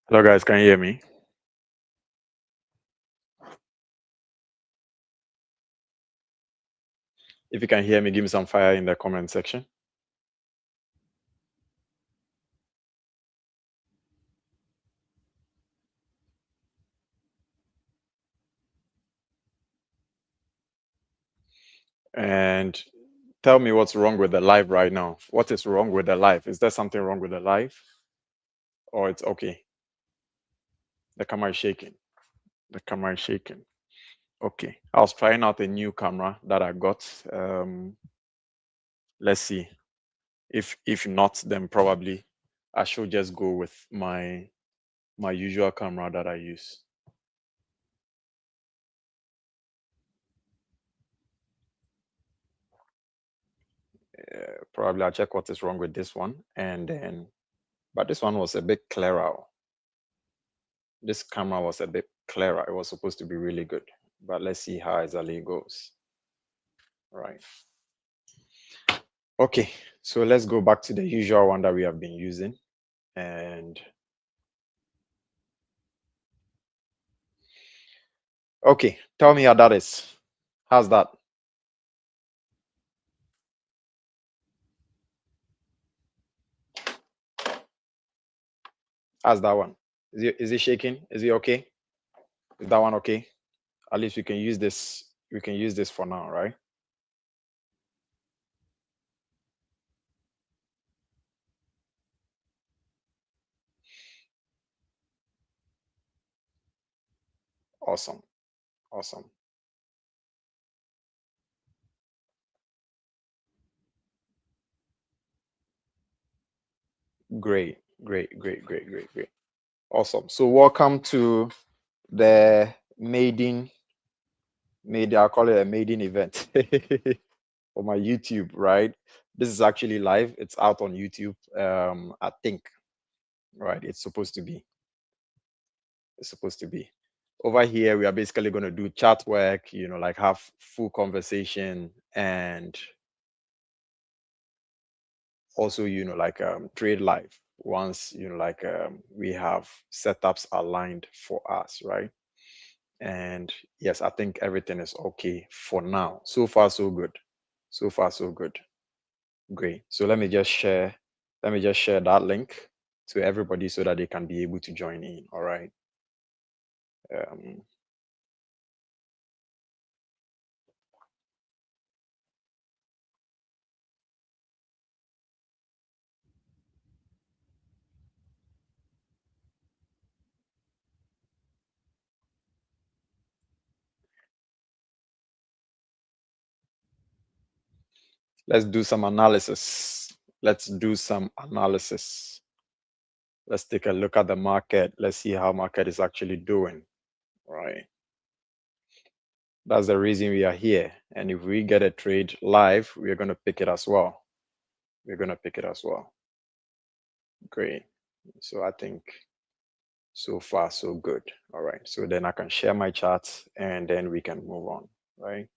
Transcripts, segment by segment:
Hello guys, can you hear me? If you can hear me, give me some fire in the comment section. And tell me what's wrong with the live right now. What is wrong with the live? Is there something wrong with the live? Or it's okay? The camera is shaking. The camera is shaking. Okay. I was trying out a new camera that I got. Let's see. If not, then probably I should just go with my usual camera that I use. Probably I'll check what is wrong with this one, and then, but this one was a bit clearer. This camera was a bit clearer. It was supposed to be really good, but let's see how exactly it goes. Right. Okay, so let's go back to the usual one that we have been using. And okay, tell me how that is. How's that? How's that one? Is it shaking? Is it okay? Is that one okay? At least we can use this. We can use this for now, right? Awesome. Awesome. Great. Great. Great. Great. Great. Great. Awesome. So welcome to the maiden, I'll call it a maiden event for my YouTube, right? This is actually live. It's out on YouTube. I think, right? It's supposed to be. It's supposed to be. Over here, we are basically going to do chat work, like have full conversation, and also, like trade live once, like we have setups aligned for us, right? And yes, I think everything is okay for now. So far, so good. So far, so good. Great. So let me just share that link to everybody so that they can be able to join in. All right. Um, let's do some analysis. Let's do some analysis. Let's take a look at the market. Let's see how market is actually doing. All right. That's the reason we are here. And if we get a trade live, we're going to pick it as well. We're going to pick it as well. Great. So I think so far, so good. All right. So then I can share my charts and then we can move on, right?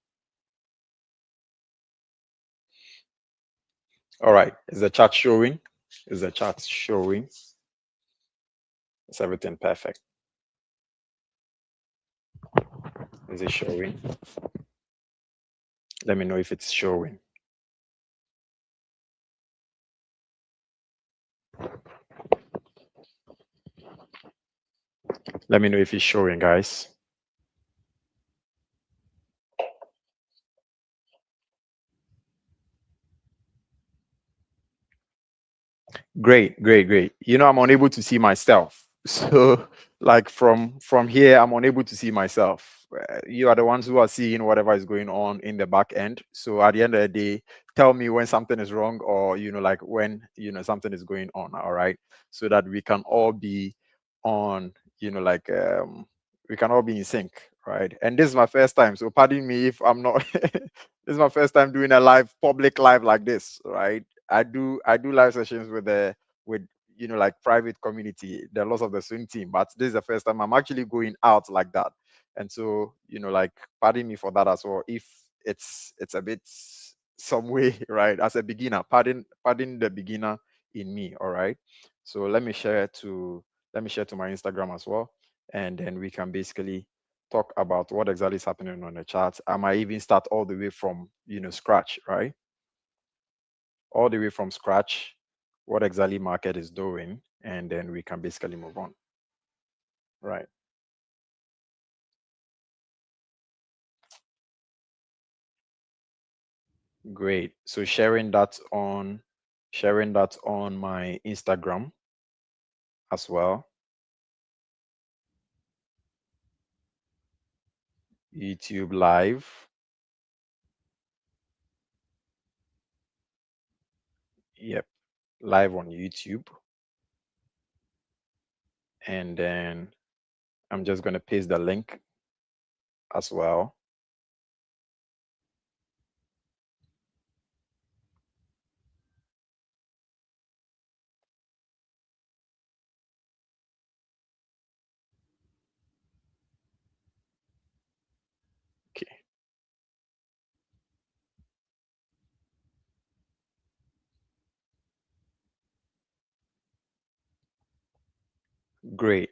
All right. Is the chart showing? Is the chart showing? Is everything perfect? Is it showing? Let me know if it's showing. Let me know if it's showing, guys. Great, great, great. I'm unable to see myself. So like from here, I'm unable to see myself. You are the ones who are seeing whatever is going on in the back end. So at the end of the day, tell me when something is wrong or, like when, something is going on. All right. So that we can all be on, like we can all be in sync. Right. And this is my first time. So pardon me if I'm not, this is my first time doing a public live like this. Right. I do live sessions with like private community, the loss of the swim team, but this is the first time I'm actually going out like that. And so, like pardon me for that as well. If it's a bit some way, right? As a beginner, pardon the beginner in me. All right. So let me Let me share to my Instagram as well, and then we can basically talk about what exactly is happening on the chart. I might even start all the way from scratch, right? All the way from scratch, what exactly market is doing, and then we can basically move on, right? Great. So sharing that on my Instagram as well. YouTube live. Yep. Live on YouTube. And then I'm just going to paste the link as well. Okay. Great.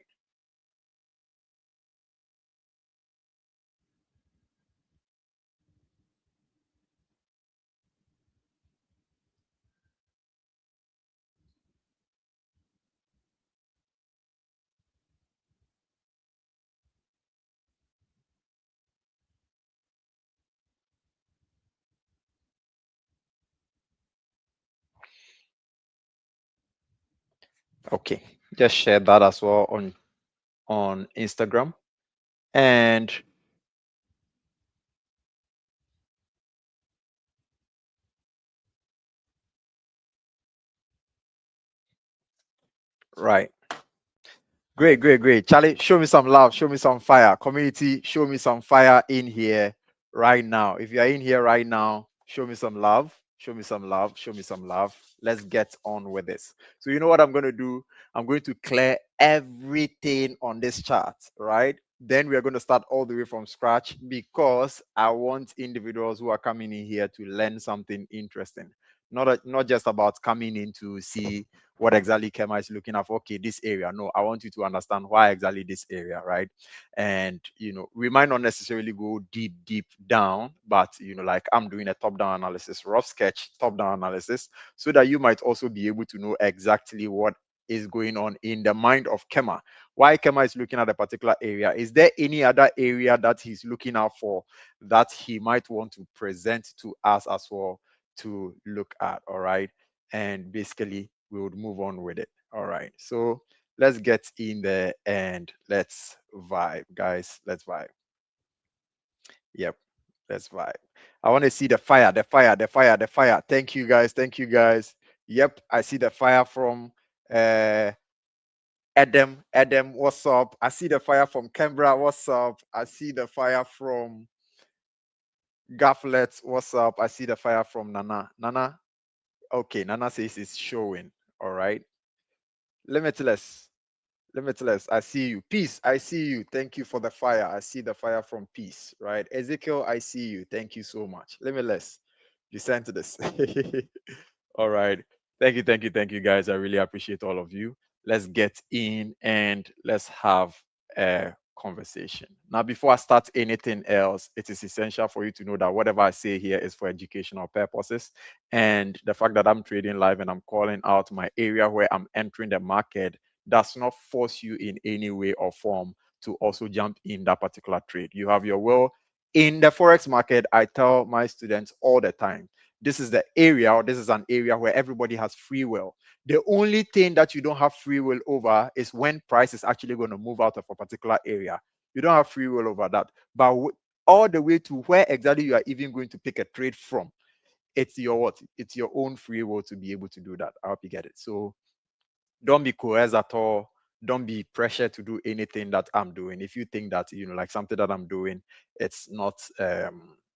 Okay. Just share that as well on Instagram. And right. Great, great, great. Charlie, show me some love, show me some fire. Community, show me some fire in here right now. If you are in here right now, show me some love, show me some love, show me some love. Let's get on with this. So you know what I'm going to do? I'm going to clear everything on this chart, right? Then we are going to start all the way from scratch because I want individuals who are coming in here to learn something interesting. Not just about coming in to see what exactly KEMMA is looking at. Okay, this area. No, I want you to understand why exactly this area, right? And we might not necessarily go deep down, but like I'm doing a top-down analysis, rough sketch, top-down analysis, so that you might also be able to know exactly what is going on in the mind of KEMMA. Why KEMMA is looking at a particular area. Is there any other area that he's looking out for that he might want to present to us as well to look at? All right. And basically we would move on with it. All right. So let's get in there and let's vibe, guys. Let's vibe. Yep. Let's vibe. I want to see the fire, the fire, the fire, the fire. Thank you, guys. Thank you, guys. Yep. I see the fire from Adam. Adam, what's up? I see the fire from Canberra. What's up? I see the fire from Gafflet. What's up? I see the fire from Nana. Nana. Okay. Nana says it's showing. All right. Limitless. Limitless, I see you. Peace, I see you. Thank you for the fire. I see the fire from Peace, right? Ezekiel, I see you. Thank you so much. Limitless, you sent this. All right. Thank you, guys. I really appreciate all of you. Let's get in and let's have a conversation. Now, before I start anything else, it is essential for you to know that whatever I say here is for educational purposes. And the fact that I'm trading live and I'm calling out my area where I'm entering the market does not force you in any way or form to also jump in that particular trade. You have your will. In the Forex market, I tell my students all the time, this is the area, or this is an area where everybody has free will. The only thing that you don't have free will over is when price is actually going to move out of a particular area. You don't have free will over that. But all the way to where exactly you are even going to pick a trade from, it's your what? It's your own free will to be able to do that. I hope you get it. So don't be coerced at all. Don't be pressured to do anything that I'm doing. If you think that like something that I'm doing, it's not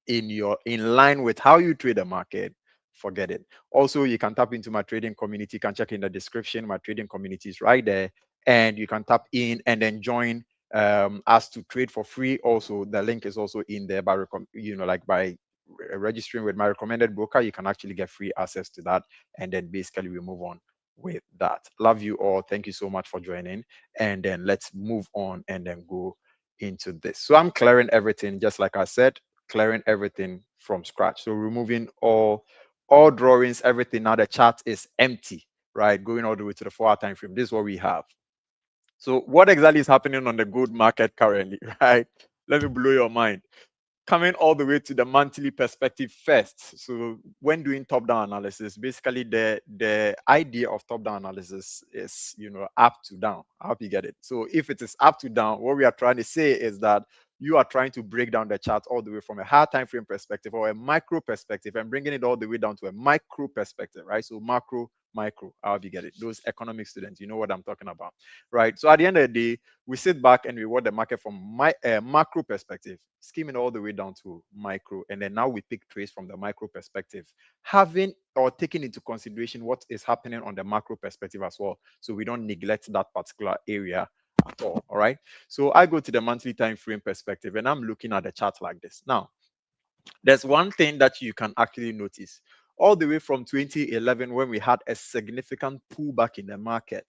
in line with how you trade the market, forget it. Also, you can tap into my trading community. You can check in the description. My trading community is right there, and you can tap in and then join us to trade for free. Also, the link is also in there by by registering with my recommended broker. You can actually get free access to that, and then basically we move on. with that. Love you all. Thank you so much for joining. And then let's move on and then go into this. So I'm clearing everything, just like I said, clearing everything from scratch. So removing all drawings, everything. Now the chart is empty, right? Going all the way to the 4-hour time frame. This is what we have. So what exactly is happening on the gold market currently, right? Let me blow your mind. Coming all the way to the monthly perspective first. So when doing top-down analysis, basically the idea of top-down analysis is, up to down. I hope you get it. So if it is up to down, what we are trying to say is that you are trying to break down the chart all the way from a higher time frame perspective or a micro perspective and bringing it all the way down to a micro perspective, right? So macro, micro, I hope you get it. Those economic students, you know what I'm talking about, right? So at the end of the day, we sit back and we watch the market from my macro perspective, skimming all the way down to micro, and then now we pick trades from the micro perspective, having or taking into consideration what is happening on the macro perspective as well, so we don't neglect that particular area at all. All right. So I go to the monthly time frame perspective, and I'm looking at the chart like this. Now, there's one thing that you can actually notice all the way from 2011 when we had a significant pullback in the market.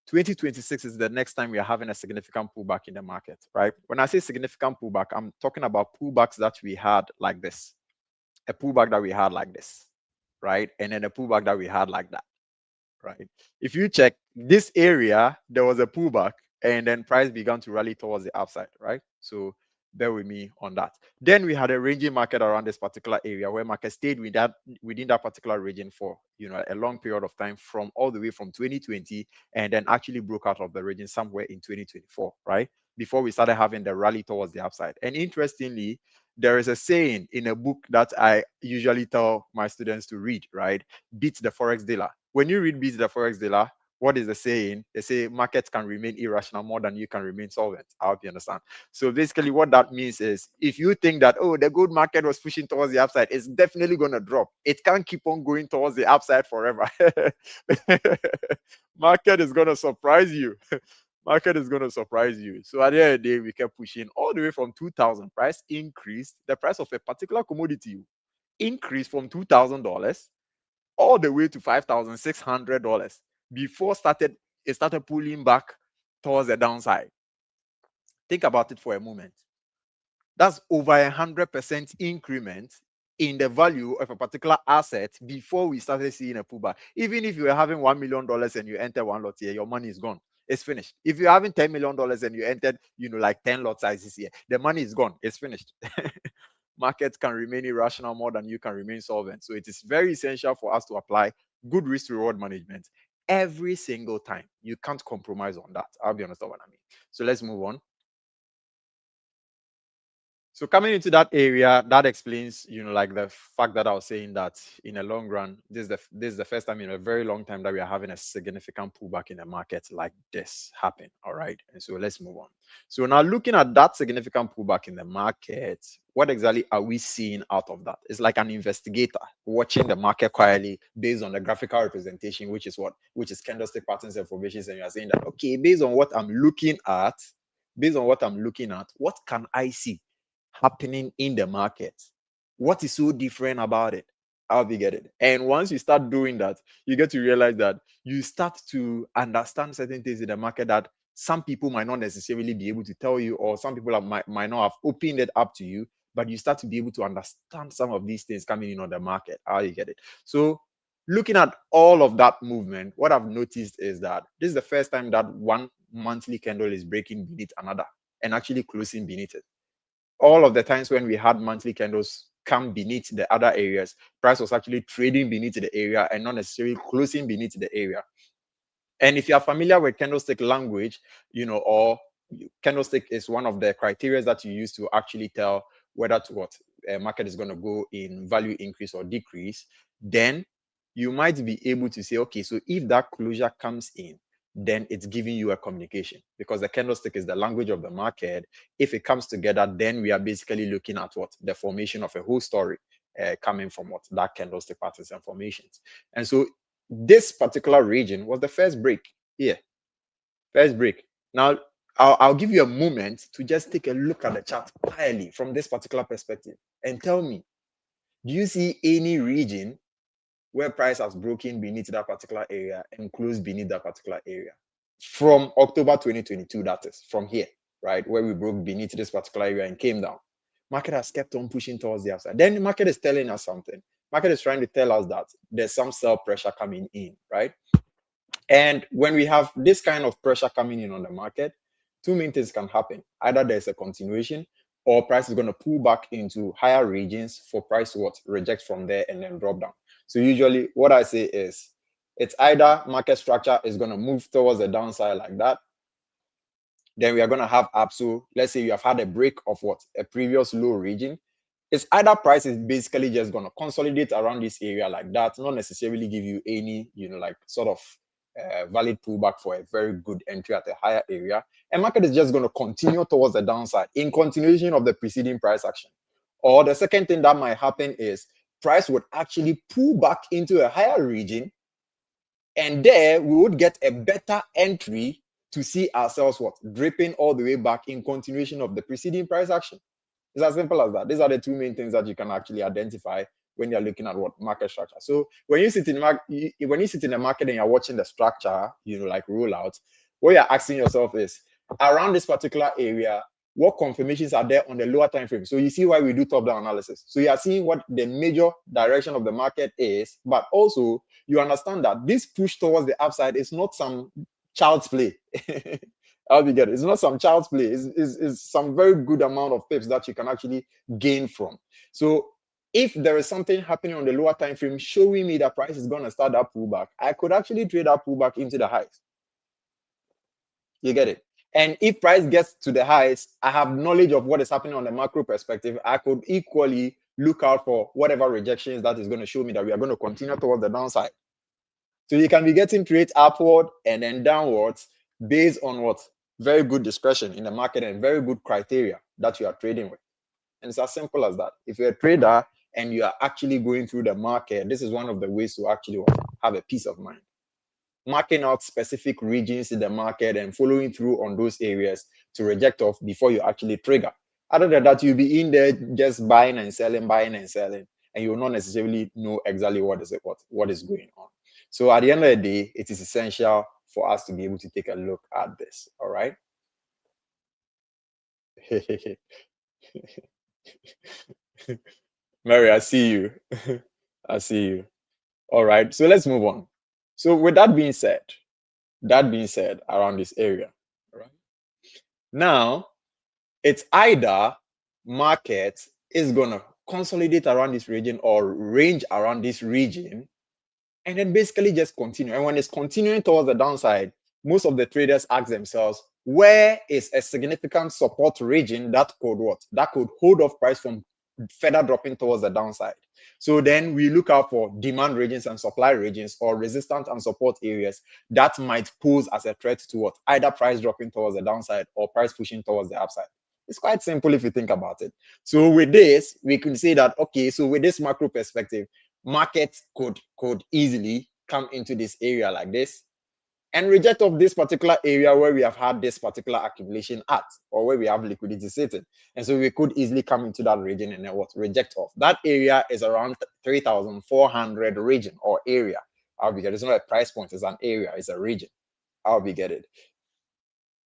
2026 is the next time we are having a significant pullback in the market, right? When I say significant pullback, I'm talking about pullbacks that we had like this, a pullback that we had like this, right? And then a pullback that we had like that, right? If you check this area, there was a pullback and then price began to rally towards the upside, right? So bear with me on that. Then we had a ranging market around this particular area where market stayed within that particular region for a long period of time, from all the way from 2020, and then actually broke out of the region somewhere in 2024, right? Before we started having the rally towards the upside. And interestingly, there is a saying in a book that I usually tell my students to read, right? Beat the Forex Dealer. When you read Beat the Forex Dealer, what is the saying? They say markets can remain irrational more than you can remain solvent. I hope you understand. So basically, what that means is if you think that, oh, the gold market was pushing towards the upside, it's definitely going to drop. It can't keep on going towards the upside forever. Market is going to surprise you. Market is going to surprise you. So at the end of the day, we kept pushing all the way from 2000. Price increased. The price of a particular commodity increased from $2,000 all the way to $5,600 before it started pulling back towards the downside. Think about it for a moment. That's over 100% increment in the value of a particular asset before we started seeing a pullback. Even if you were having $1 million and you enter one lot here, your money is gone. It's finished. If you're having $10 million and you entered, like 10 lot sizes here, the money is gone. It's finished. Markets can remain irrational more than you can remain solvent. So it is very essential for us to apply good risk reward management every single time. You can't compromise on that. I'll be honest with what I mean. So let's move on. So coming into that area, that explains, like the fact that I was saying that in a long run, this is the first time in a very long time that we are having a significant pullback in the market like this happen. All right. And so let's move on. So now looking at that significant pullback in the market, what exactly are we seeing out of that? It's like an investigator watching the market quietly based on the graphical representation, which is candlestick patterns and formations. And you are saying that, okay, based on what I'm looking at, what can I see happening in the market? What is so different about it? How we get it? And once you start doing that, you get to realize that you start to understand certain things in the market that some people might not necessarily be able to tell you, or some people might not have opened it up to you, but you start to be able to understand some of these things coming in on the market. How you get it? So looking at all of that movement, what I've noticed is that this is the first time that one monthly candle is breaking beneath another and actually closing beneath it. All of the times when we had monthly candles come beneath the other areas, price was actually trading beneath the area and not necessarily closing beneath the area. And if you are familiar with candlestick language, or candlestick is one of the criteria that you use to actually tell whether to what a market is going to go in value increase or decrease, then you might be able to say, okay, so if that closure comes in, then it's giving you a communication, because the candlestick is the language of the market. If it comes together, then we are basically looking at what the formation of a whole story coming from what that candlestick patterns and formations. And so this particular region was the first break here. First break. Now, I'll give you a moment to just take a look at the chart clearly from this particular perspective and tell me, do you see any region where price has broken beneath that particular area and closed beneath that particular area. From October 2022, that is, from here, right, where we broke beneath this particular area and came down. Market has kept on pushing towards the upside. Then the market is telling us something. Market is trying to tell us that there's some sell pressure coming in, right? And when we have this kind of pressure coming in on the market, two main things can happen. Either there's a continuation or price is going to pull back into higher regions for price to reject from there and then drop down. So usually what I say is it's either market structure is going to move towards the downside like that. Then we are going to have up. So let's say you have had a break of a previous low region. It's either price is basically just going to consolidate around this area like that, not necessarily give you any, like sort of valid pullback for a very good entry at a higher area. And market is just going to continue towards the downside in continuation of the preceding price action. Or the second thing that might happen is price would actually pull back into a higher region, and there we would get a better entry to see ourselves dripping all the way back in continuation of the preceding price action. It's as simple as that. These are the two main things that you can actually identify when you're looking at market structure. So when you sit in the market and you're watching the structure, like rollout, what you're asking yourself is, around this particular area, what confirmations are there on the lower time frame? So you see why we do top-down analysis. So you are seeing what the major direction of the market is, but also you understand that this push towards the upside is not some child's play. How do you get it? It's not some child's play. It's some very good amount of pips that you can actually gain from. So if there is something happening on the lower time frame showing me that price is going to start that pullback, I could actually trade that pullback into the highs. You get it? And if price gets to the highs, I have knowledge of what is happening on the macro perspective. I could equally look out for whatever rejections that is going to show me that we are going to continue towards the downside. So you can be getting trades upward and then downwards based on very good discretion in the market and very good criteria that you are trading with. And it's as simple as that. If you're a trader and you are actually going through the market, this is one of the ways to actually have a peace of mind. Marking out specific regions in the market and following through on those areas to reject off before you actually trigger. Other than that, you'll be in there just buying and selling, and you will not necessarily know exactly what is going on. So at the end of the day, it is essential for us to be able to take a look at this. All right. Mary, I see you. I see you. All right. So let's move on. So with that being said, around this area, right? Now, it's either market is going to consolidate around this region or range around this region, and then basically just continue. And when it's continuing towards the downside, most of the traders ask themselves, where is a significant support region that could hold off price from further dropping towards the downside? So then we look out for demand regions and supply regions, or resistance and support areas that might pose as a threat to either price dropping towards the downside or price pushing towards the upside. It's quite simple if you think about it. So with this, we can say that, okay, so with this macro perspective, markets could easily come into this area like this and reject off this particular area where we have had this particular accumulation at, or where we have liquidity sitting. And so we could easily come into that region and then reject off. That area is around 3,400 region or area. How we get it? It's not a price point, it's an area, it's a region. How we get it?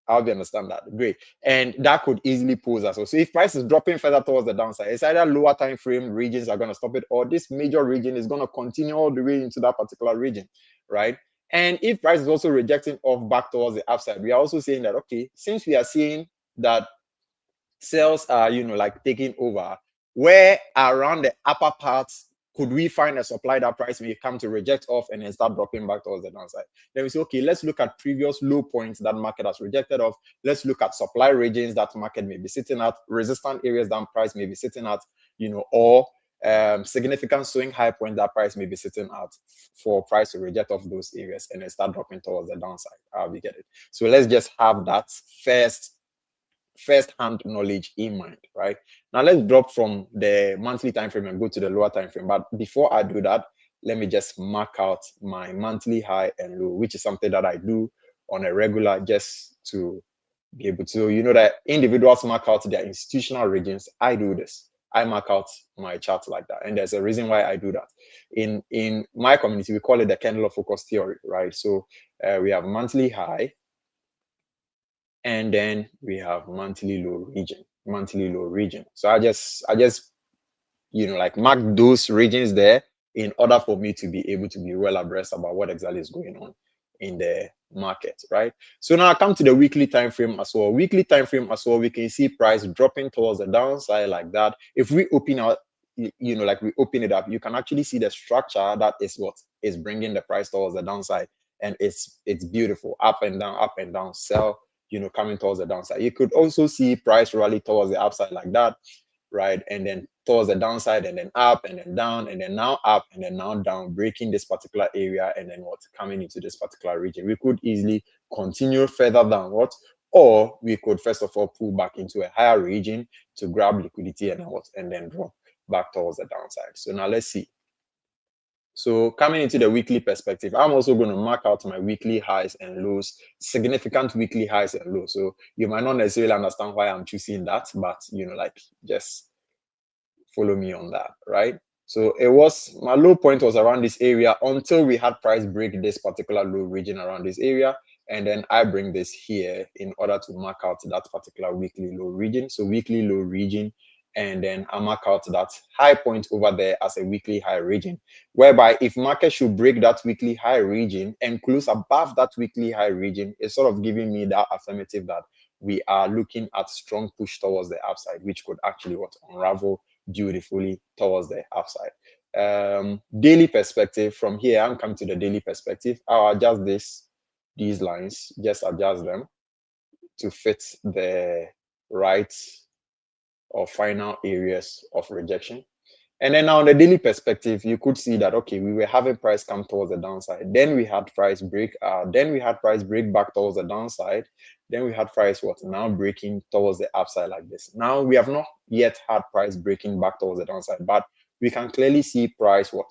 How do you understand that? Great. And that could easily pose us. So if price is dropping further towards the downside, it's either lower time frame regions are going to stop it, or this major region is going to continue all the way into that particular region, right? And if price is also rejecting off back towards the upside, we are also saying that, okay, since we are seeing that sales are, taking over, where around the upper parts could we find a supply that price may come to reject off and then start dropping back towards the downside? Then we say, okay, let's look at previous low points that market has rejected off. Let's look at supply regions that market may be sitting at, resistant areas that price may be sitting at, or significant swing high point that price may be sitting at for price to reject off those areas and then start dropping towards the downside. How we get it? So let's just have that first-hand knowledge in mind, right? Now let's drop from the monthly time frame and go to the lower time frame. But before I do that, let me just mark out my monthly high and low, which is something that I do on a regular just to be able to, that individuals mark out their institutional regions. I do this. I mark out my chart like that. And there's a reason why I do that. In my community, we call it the candle of focus theory, right? So we have monthly high, and then we have monthly low region. So I just like mark those regions there in order for me to be able to be well abreast about what exactly is going on in the market, right? So now I come to the weekly time frame as well. Weekly time frame as well, we can see price dropping towards the downside like that. If we open out, like we open it up, you can actually see the structure that is what is bringing the price towards the downside, and it's beautiful, up and down, sell, coming towards the downside. You could also see price rally towards the upside like that, right? And then towards the downside, and then up, and then down, and then now up, and then now down, breaking this particular area, and then what, coming into this particular region. We could easily continue further downward, or we could first of all pull back into a higher region to grab liquidity and what, and then drop back towards the downside. So now let's see. So coming into the weekly perspective, I'm also going to mark out my weekly highs and lows, significant weekly highs and lows. So you might not necessarily understand why I'm choosing that, but like just follow me on that, right? So it was, my low point was around this area until we had price break this particular low region around this area. And then I bring this here in order to mark out that particular weekly low region. So weekly low region, and then I mark out that high point over there as a weekly high region, whereby if market should break that weekly high region and close above that weekly high region, it's sort of giving me that affirmative that we are looking at strong push towards the upside, which could actually what, unravel beautifully towards the upside. Daily perspective, from here, I'm coming to the daily perspective. I'll adjust these lines, just adjust them to fit the right or final areas of rejection. And then now on the daily perspective, you could see that, okay, we were having price come towards the downside. Then we had price break. Then we had price break back towards the downside. Then we had price what? Now breaking towards the upside like this. Now we have not yet had price breaking back towards the downside, but we can clearly see price what?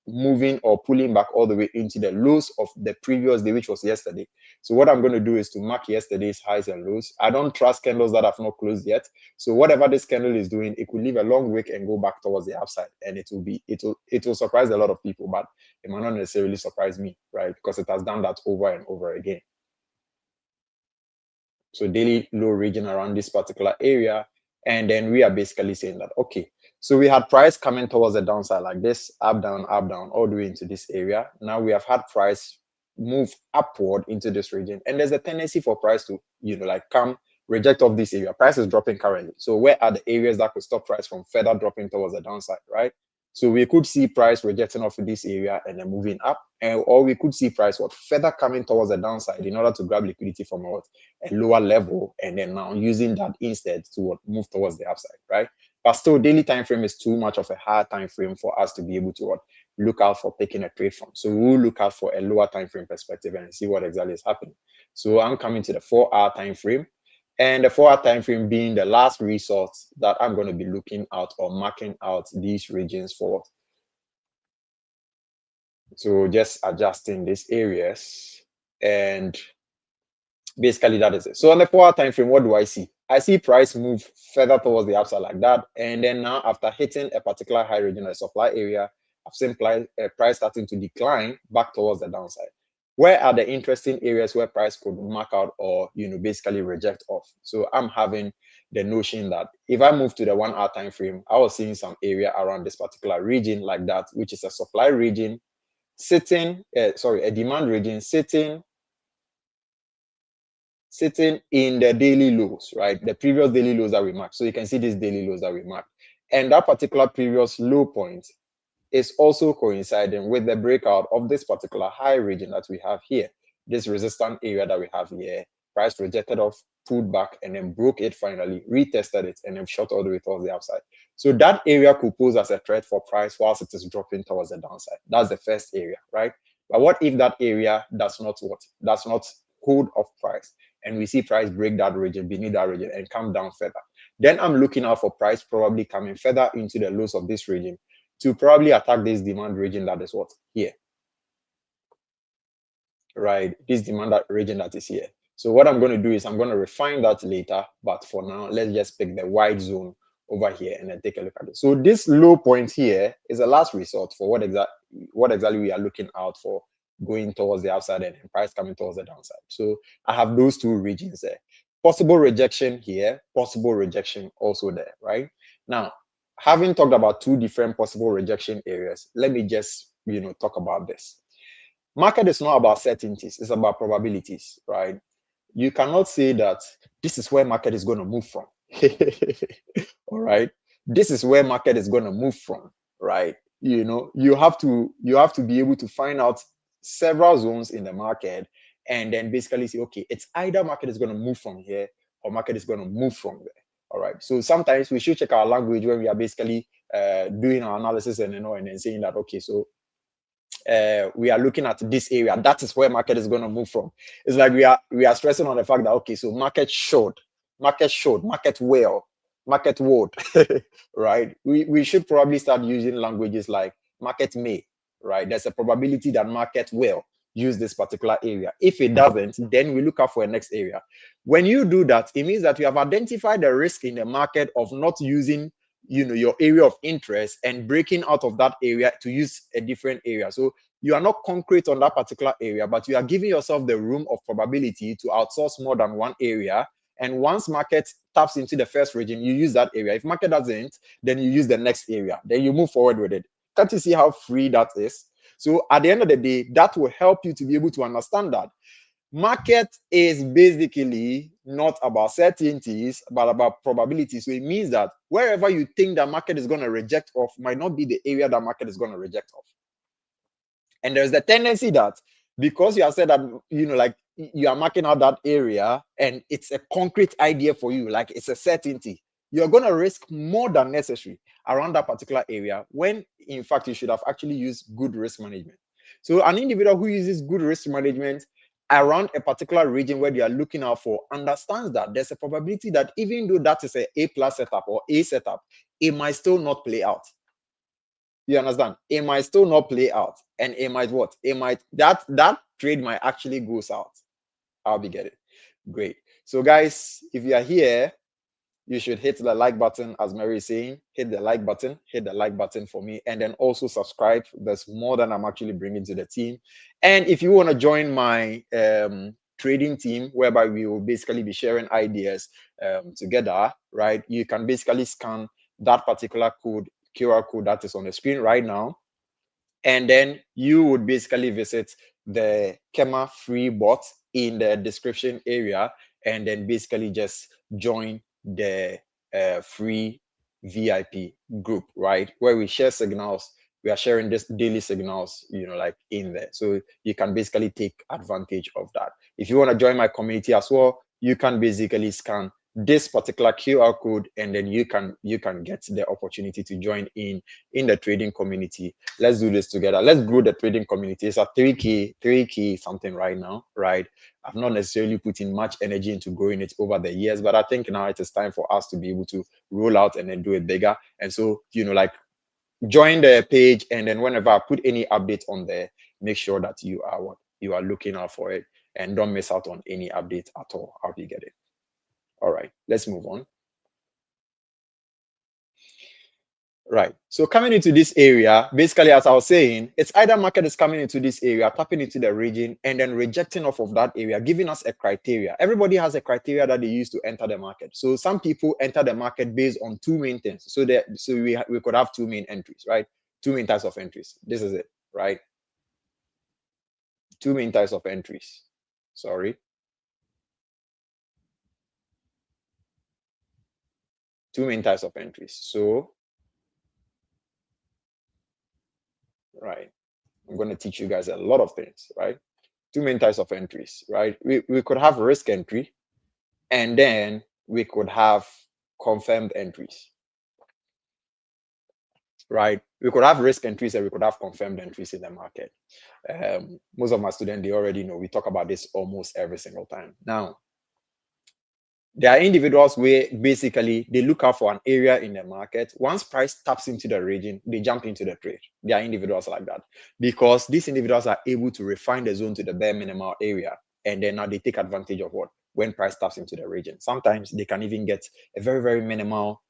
Moving or pulling back all the way into the lows of the previous day, which was yesterday. So what I'm going to do is to mark yesterday's highs and lows. I don't trust candles that have not closed yet. So whatever this candle is doing, it could leave a long wick and go back towards the upside, and it will surprise a lot of people, but it might not necessarily surprise me, right? Because it has done that over and over again. So daily low region around this particular area, and then we are basically saying that, okay, so we had price coming towards the downside like this, up, down, all the way into this area. Now we have had price move upward into this region, and there's a tendency for price to, like come reject off this area. Price is dropping currently. So where are the areas that could stop price from further dropping towards the downside, right? So we could see price rejecting off this area and then moving up, or we could see price what further coming towards the downside in order to grab liquidity from what, a lower level, and then now using that instead to what, move towards the upside, right? But still, daily time frame is too much of a higher time frame for us to be able to what, look out for picking a trade from. So we'll look out for a lower time frame perspective and see what exactly is happening. So I'm coming to the 4-hour time frame. And the 4-hour time frame being the last resort that I'm going to be looking out or marking out these regions for. So just adjusting these areas, and basically that is it. So on the 4-hour time frame, what do I see? I see price move further towards the upside like that, and then now after hitting a particular high region or supply area, I've seen price starting to decline back towards the downside. Where are the interesting areas where price could mark out or basically reject off? So I'm having the notion that if I move to the 1-hour time frame, I was seeing some area around this particular region like that, which is a supply region sitting, a demand region sitting in the daily lows, right? The previous daily lows that we marked. So you can see these daily lows that we marked. And that particular previous low point is also coinciding with the breakout of this particular high region that we have here, this resistant area that we have here. Price rejected off, pulled back, and then broke it finally, retested it, and then shot all the way towards the upside. So that area could pose as a threat for price whilst it is dropping towards the downside. That's the first area, right? But what if that area does not hold off price, and we see price break that region, beneath that region, and come down further? Then I'm looking out for price probably coming further into the lows of this region to probably attack this demand region that is what, here, right? This demand region that is here. So what I'm going to do is I'm going to refine that later, but for now, let's just pick the wide zone over here and then take a look at it. So this low point here is a last resort for what exactly we are looking out for, going towards the upside and price coming towards the downside. So I have those two regions there. Possible rejection here, possible rejection also there, right? Now, having talked about two different possible rejection areas, let me just, talk about this. Market is not about certainties, it's about probabilities, right? You cannot say that this is where market is going to move from. All right. This is where market is going to move from, right? You have to be able to find out several zones in the market and then basically say, okay, it's either market is going to move from here or market is going to move from there. All right. So sometimes we should check our language when we are basically doing our analysis and then saying that, okay, so we are looking at this area. That is where market is going to move from. It's like we are stressing on the fact that, okay, so market will, market would, right? We should probably start using languages like market may, right? There's a probability that market will use this particular area. If it doesn't, then we look out for a next area. When you do that, it means that you have identified the risk in the market of not using your area of interest and breaking out of that area to use a different area. So you are not concrete on that particular area, but you are giving yourself the room of probability to outsource more than one area. And once market taps into the first region, you use that area. If market doesn't, then you use the next area. Then you move forward with it. Can't you see how free that is? So at the end of the day, that will help you to be able to understand that market is basically not about certainties, but about probability. So it means that wherever you think that market is going to reject off might not be the area that market is going to reject off. And there's the tendency that because you have said that, like you are marking out that area and it's a concrete idea for you, like it's a certainty, you're going to risk more than necessary around that particular area when in fact you should have actually used good risk management. So an individual who uses good risk management around a particular region where they are looking out for understands that there's a probability that even though that is a A+ setup or A setup, it might still not play out. You understand? It might still not play out, and it might what? It might that trade might actually go south. I'll be getting great. So guys, if you are here, you should hit the like button, as Mary is saying. Hit the like button for me, and then also subscribe. There's more than I'm actually bringing to the team. And if you want to join my trading team, whereby we will basically be sharing ideas together, right? You can basically scan that particular QR code that is on the screen right now, and then you would basically visit the KEMMA free bot in the description area, and then basically just join the free VIP group, right? Where we share signals. We are sharing this daily signals, like in there. So you can basically take advantage of that. If you want to join my community as well, you can basically scan this particular QR code, and then you can get the opportunity to join in the trading community. Let's do this together. Let's grow the trading community. It's at 3K something right now, right? I've not necessarily put in much energy into growing it over the years, but I think now it is time for us to be able to roll out and then do it bigger. And so, like join the page, and then whenever I put any update on there, make sure that you are looking out for it, and don't miss out on any update at all. I'll be getting. All right, let's move on. Right. So coming into this area, basically, as I was saying, it's either market is coming into this area, tapping into the region, and then rejecting off of that area, giving us a criteria. Everybody has a criteria that they use to enter the market. So some people enter the market based on two main things. So we could have two main entries, right? Two main types of entries. This is it, right? Two main types of entries. Sorry. Two main types of entries. So, right. I'm going to teach you guys a lot of things, right? Two main types of entries, right? We could have risk entry, and then we could have confirmed entries, right? We could have risk entries and we could have confirmed entries in the market. Most of my students, they already know. We talk about this almost every single time. Now, there are individuals where basically they look out for an area in the market. Once price taps into the region, they jump into the trade. There are individuals like that because these individuals are able to refine the zone to the bare minimal area, and then now they take advantage of what? When price taps into the region. Sometimes they can even get a very, very minimal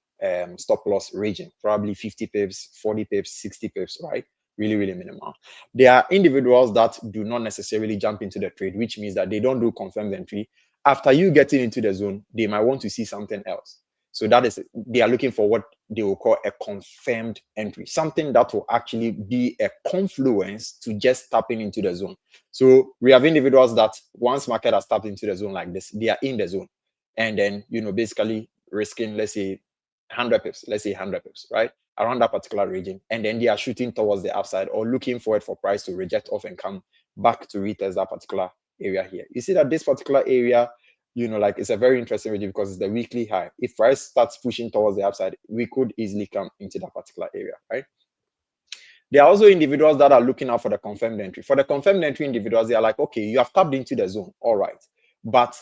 stop loss region, probably 50 pips, 40 pips, 60 pips, right? Really, really minimal. There are individuals that do not necessarily jump into the trade, which means that they don't do confirmed entry. After you getting into the zone, they might want to see something else. So that is, they are looking for what they will call a confirmed entry, something that will actually be a confluence to just tapping into the zone. So we have individuals that once market has tapped into the zone like this, they are in the zone. And then, basically risking, let's say 100 pips, let's say 100 pips, right? Around that particular region. And then they are shooting towards the upside or looking for it for price to reject off and come back to retest that particular area here. You see that this particular area, like it's a very interesting region because it's the weekly high. If price starts pushing towards the upside, we could easily come into that particular area, right? There are also individuals that are looking out for the confirmed entry. For the confirmed entry individuals, they are like, okay, you have tapped into the zone, all right, but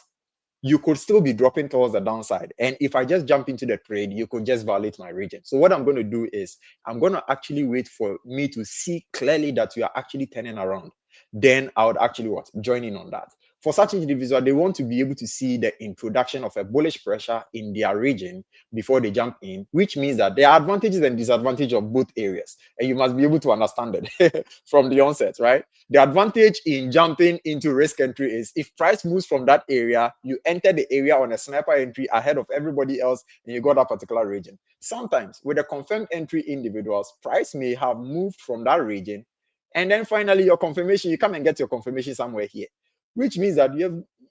you could still be dropping towards the downside. And if I just jump into the trade, you could just violate my region. So what I'm going to do is I'm going to actually wait for me to see clearly that you are actually turning around. Then I would actually join in on that. For such individuals, they want to be able to see the introduction of a bullish pressure in their region before they jump in, which means that there are advantages and disadvantages of both areas. And you must be able to understand it from the onset, right? The advantage in jumping into risk entry is if price moves from that area, you enter the area on a sniper entry ahead of everybody else and you got that particular region. Sometimes with the confirmed entry individuals, price may have moved from that region. And then finally, your confirmation, you come and get your confirmation somewhere here, which means that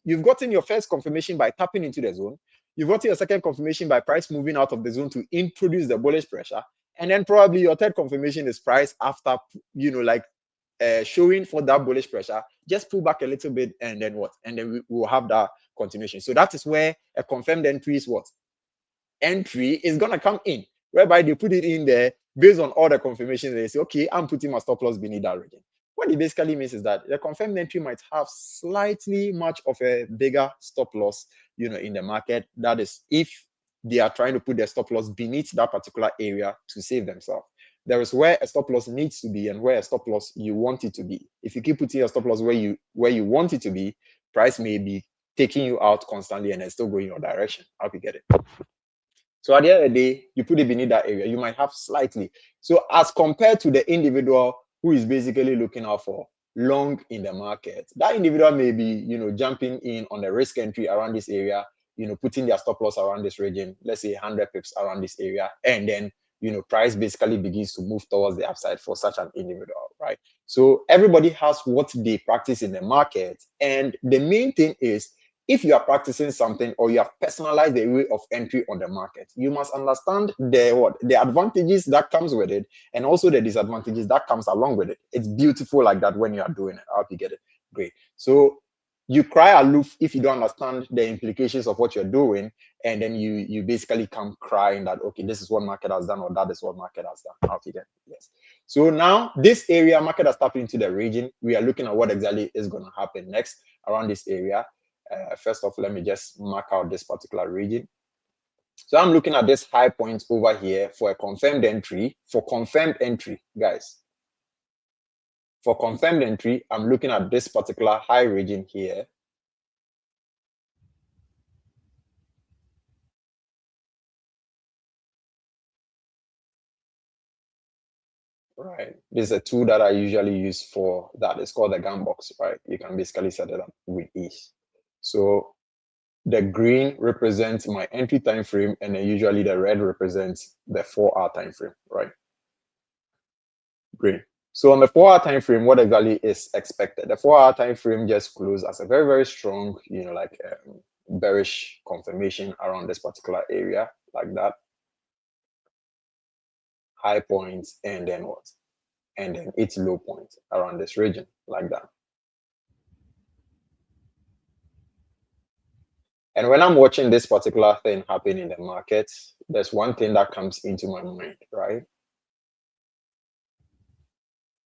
you've gotten your first confirmation by tapping into the zone. You've gotten your second confirmation by price moving out of the zone to introduce the bullish pressure. And then probably your third confirmation is price after, showing for that bullish pressure, just pull back a little bit and then what? And then we will have that continuation. So that is where a confirmed entry is what? Entry is going to come in, whereby they put it in there based on all the confirmations. They say, okay, I'm putting my stop loss beneath that region. What it basically means is that the confirmed entry might have slightly much of a bigger stop loss, in the market. That is if they are trying to put their stop loss beneath that particular area to save themselves. There is where a stop loss needs to be and where a stop loss you want it to be. If you keep putting your stop loss where you want it to be, price may be taking you out constantly and it's still going your direction. I hope you get it. So at the end of the day, you put it beneath that area, you might have slightly. So as compared to the individual who is basically looking out for long in the market, that individual may be, jumping in on the risk entry around this area, putting their stop loss around this region, let's say 100 pips around this area, and then, price basically begins to move towards the upside for such an individual, right? So everybody has what they practice in the market. And the main thing is, if you are practicing something or you have personalized the way of entry on the market, you must understand the advantages that comes with it and also the disadvantages that comes along with it. It's beautiful like that when you are doing it. I hope you get it. Great. So you cry aloof if you don't understand the implications of what you're doing, and then you basically come crying that, okay, this is what market has done or that is what market has done. I hope you get it. Yes. So now this area, market has tapped into the region. We are looking at what exactly is going to happen next around this area. First off, let me just mark out this particular region. So I'm looking at this high point over here for a confirmed entry. For confirmed entry, guys. For confirmed entry, I'm looking at this particular high region here. Right. This is a tool that I usually use for that. It's called the gun box, right? You can basically set it up with ease. So the green represents my entry time frame, and then usually the red represents the 4-hour time frame, right? Great. So on the 4-hour time frame, what exactly is expected? The 4-hour time frame just closed as a very, very strong, bearish confirmation around this particular area, like that. High points, and then what? And then its low point around this region, like that. And when I'm watching this particular thing happen in the market, there's one thing that comes into my mind, right?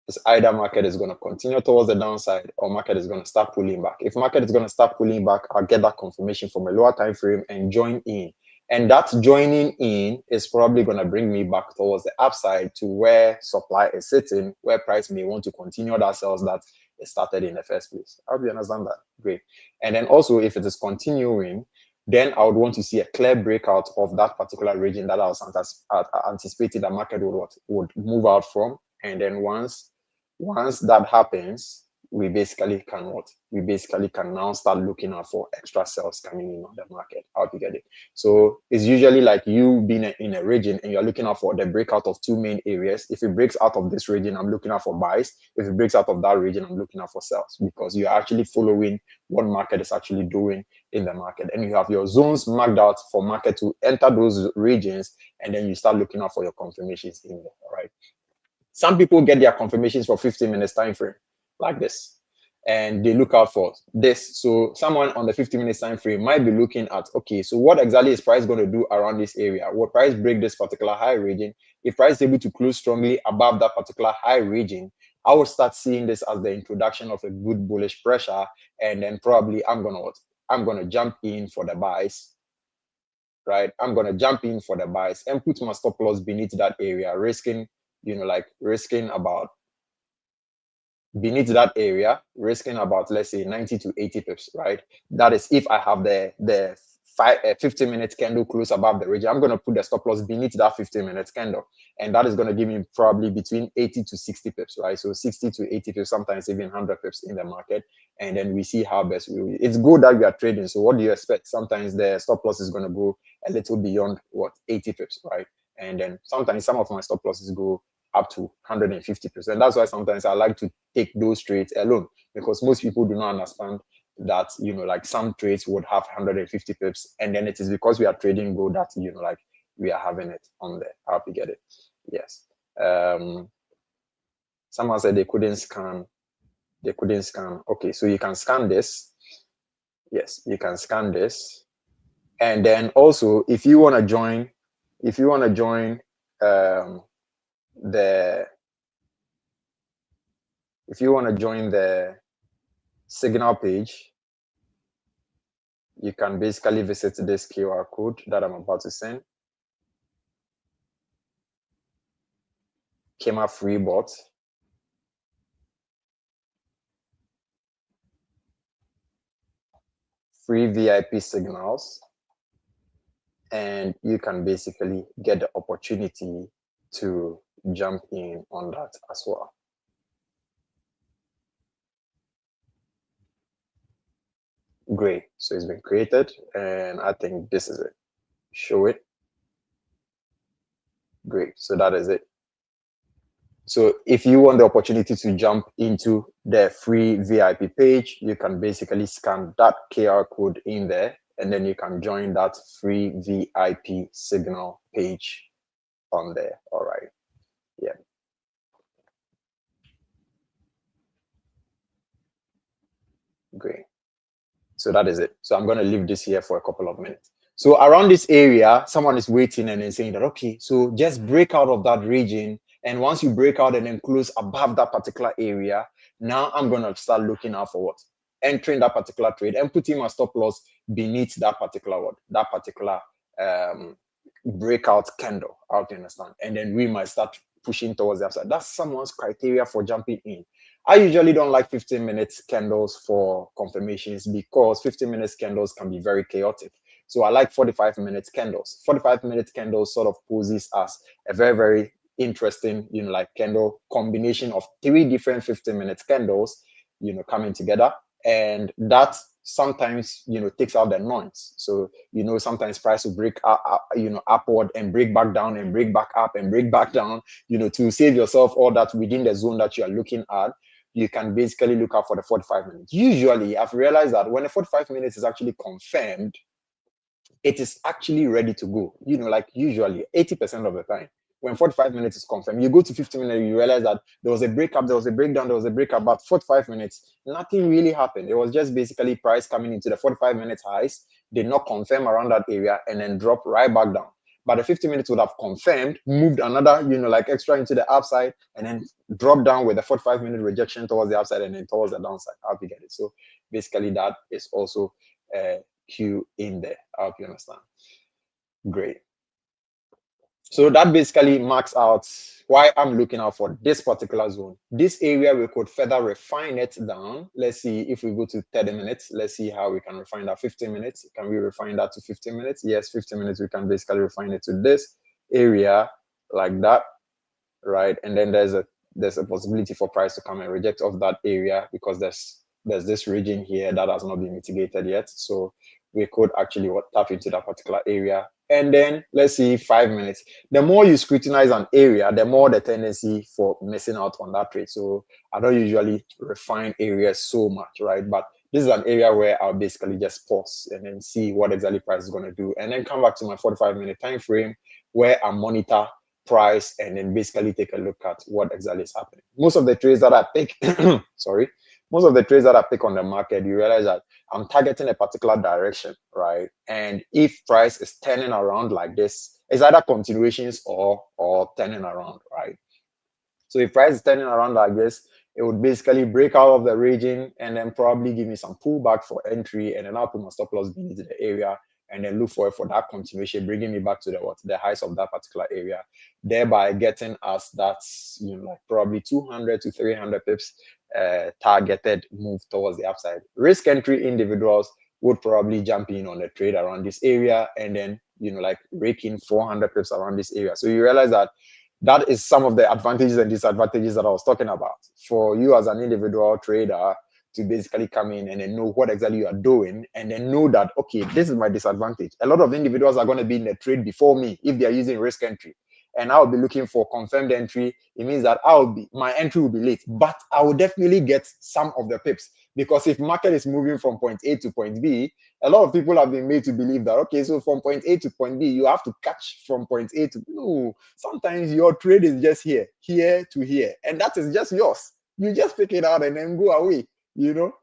It's either market is going to continue towards the downside or market is going to start pulling back. If market is going to start pulling back, I'll get that confirmation from a lower time frame and join in. And that joining in is probably going to bring me back towards the upside to where supply is sitting, where price may want to continue that sales that it started in the first place. I hope you understand that. Great. And then also, if it is continuing, then I would want to see a clear breakout of that particular region that I was anticipating the market would move out from. And then once that happens, we basically can now start looking out for extra sales coming in on the market. How to get it? So it's usually like you being in a region and you're looking out for the breakout of two main areas. If it breaks out of this region, I'm looking out for buys. If it breaks out of that region, I'm looking out for sales, because you're actually following what market is actually doing in the market. And you have your zones marked out for market to enter those regions, and then you start looking out for your confirmations in there. All right. Some people get their confirmations for 15 minutes time frame like this, and they look out for this. So someone on the 50 minutes time frame might be looking at, okay, so what exactly is price going to do around this area? Will price break this particular high region? If price is able to close strongly above that particular high region, I will start seeing this as the introduction of a good bullish pressure, and then probably I'm gonna jump in for the buys. Right, I'm gonna jump in for the buys and put my stop loss beneath that area, risking about beneath that area, risking about, let's say, 90 to 80 pips, right? That is if I have the 15-minute candle close above the region. I'm going to put the stop loss beneath that 15-minute candle, and that is going to give me probably between 80 to 60 pips, right? So 60 to 80 pips, sometimes even 100 pips in the market, and then we see how best we. It's good that we are trading. So what do you expect? Sometimes the stop loss is going to go a little beyond 80 pips, right? And then sometimes some of my stop losses go up to 150%. That's why sometimes I like to take those trades alone, because most people do not understand that, like some trades would have 150 pips, and then it is because we are trading gold that, like we are having it on there. I hope you get it. Yes. Someone said they couldn't scan. Okay, so you can scan this. Yes, you can scan this. And then also, if you want to join the signal page, you can basically visit this QR code that I'm about to send. KEMMA free bot. Free VIP signals. And you can basically get the opportunity to jump in on that as well. Great. So it's been created, and I think this is it. Show it. Great. So that is it. So if you want the opportunity to jump into the free VIP page, you can basically scan that QR code in there, and then you can join that free VIP signal page on there. All right. Yeah. Great. So that is it. So I'm going to leave this here for a couple of minutes. So around this area, someone is waiting and then saying that, okay, so just break out of that region. And once you break out and then close above that particular area, now I'm going to start looking out for what? Entering that particular trade and putting my stop loss beneath that particular breakout candle. I hope you understand. And then we might start pushing towards the upside. That's someone's criteria for jumping in. I usually don't like 15-minute candles for confirmations, because 15-minute candles can be very chaotic. So I like 45-minute candles. 45-minute candles sort of poses as a very, very interesting, like candle combination of 3 different 15-minute candles, coming together. And that sometimes, takes out the noise. So, sometimes price will break upward and break back down and break back up and break back down, to save yourself all that within the zone that you are looking at. You can basically look out for the 45 minutes. Usually, I've realized that when the 45 minutes is actually confirmed, it is actually ready to go. Like usually 80% of the time, when 45 minutes is confirmed, you go to 50 minutes, you realize that there was a breakup, there was a breakdown, there was a breakup, but 45 minutes, nothing really happened. It was just basically price coming into the 45 minutes highs, did not confirm around that area, and then drop right back down. But the 50 minutes would have confirmed, moved another, like extra into the upside, and then drop down with the 45-minute rejection towards the upside and then towards the downside. I hope you get it. So basically that is also Q in there. I hope you understand. Great. So that basically marks out why I'm looking out for this particular zone. This area, we could further refine it down. Let's see if we go to 30 minutes. Let's see how we can refine that. 15 minutes. Can we refine that to 15 minutes? Yes, 15 minutes. We can basically refine it to this area like that, right? And then there's a possibility for price to come and reject off that area because there's this region here that has not been mitigated yet. So we could actually tap into that particular area. And then let's see, 5 minutes. The more you scrutinize an area, the more the tendency for missing out on that trade. So I don't usually refine areas so much, right? But this is an area where I'll basically just pause and then see what exactly price is going to do, and then come back to my 45-minute time frame where I monitor price and then basically take a look at what exactly is happening. Most of the trades that I pick, most of the trades that I pick on the market, you realize that I'm targeting a particular direction, right? And if price is turning around like this, it's either continuations or turning around, right? So if price is turning around like this, it would basically break out of the region and then probably give me some pullback for entry, and then I'll put my stop loss beneath the area and then look for that continuation, bringing me back to the highs of that particular area, thereby getting us that's like probably 200 to 300 pips targeted move towards the upside. Risk entry individuals would probably jump in on the trade around this area and then like rake in 400 pips around this area. So you realize that is some of the advantages and disadvantages that I was talking about for you as an individual trader to basically come in and then know what exactly you are doing, and then know that, okay, this is my disadvantage. A lot of individuals are going to be in the trade before me if they are using risk entry, and I'll be looking for confirmed entry. It means that my entry will be late, but I will definitely get some of the pips, because if market is moving from point A to point B, a lot of people have been made to believe that, okay, so from point A to point B, you have to catch from point A to... No, sometimes your trade is just here to here, and that is just yours. You just pick it out and then go away. You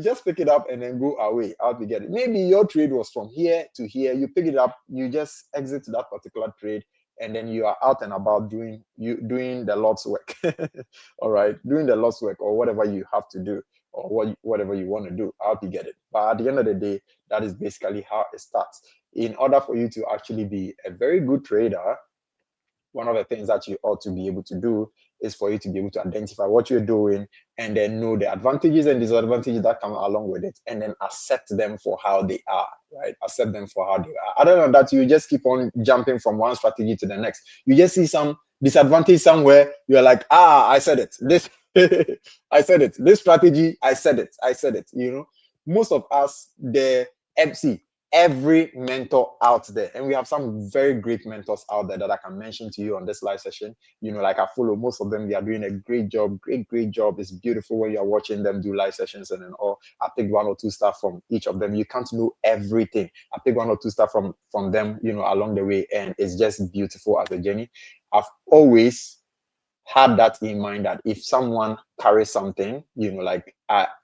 just pick it up and then go away out to get it. Maybe your trade was from here to here. You pick it up, you just exit that particular trade, and then you are out and about doing the Lord's work. All right, doing the Lord's work or whatever you have to do, or whatever you want to do, I'll be get it. But at the end of the day, that is basically how it starts. In order for you to actually be a very good trader, one of the things that you ought to be able to do is for you to be able to identify what you're doing and then know the advantages and disadvantages that come along with it, and then accept them for how they are, right? Accept them for how they are. Other than that, you just keep on jumping from one strategy to the next. You just see some disadvantage somewhere, you're like, I said it. This I said it. This strategy, I said it. Most of us, the MC, every mentor out there, and we have some very great mentors out there that I can mention to you on this live session. Like I follow most of them. They are doing a great job. Great job. It's beautiful when you're watching them do live sessions and then all. I pick one or two stuff from each of them. You can't know everything. I pick one or two stuff from them, along the way, and it's just beautiful as a journey. I've always had that in mind, that if someone carries something, like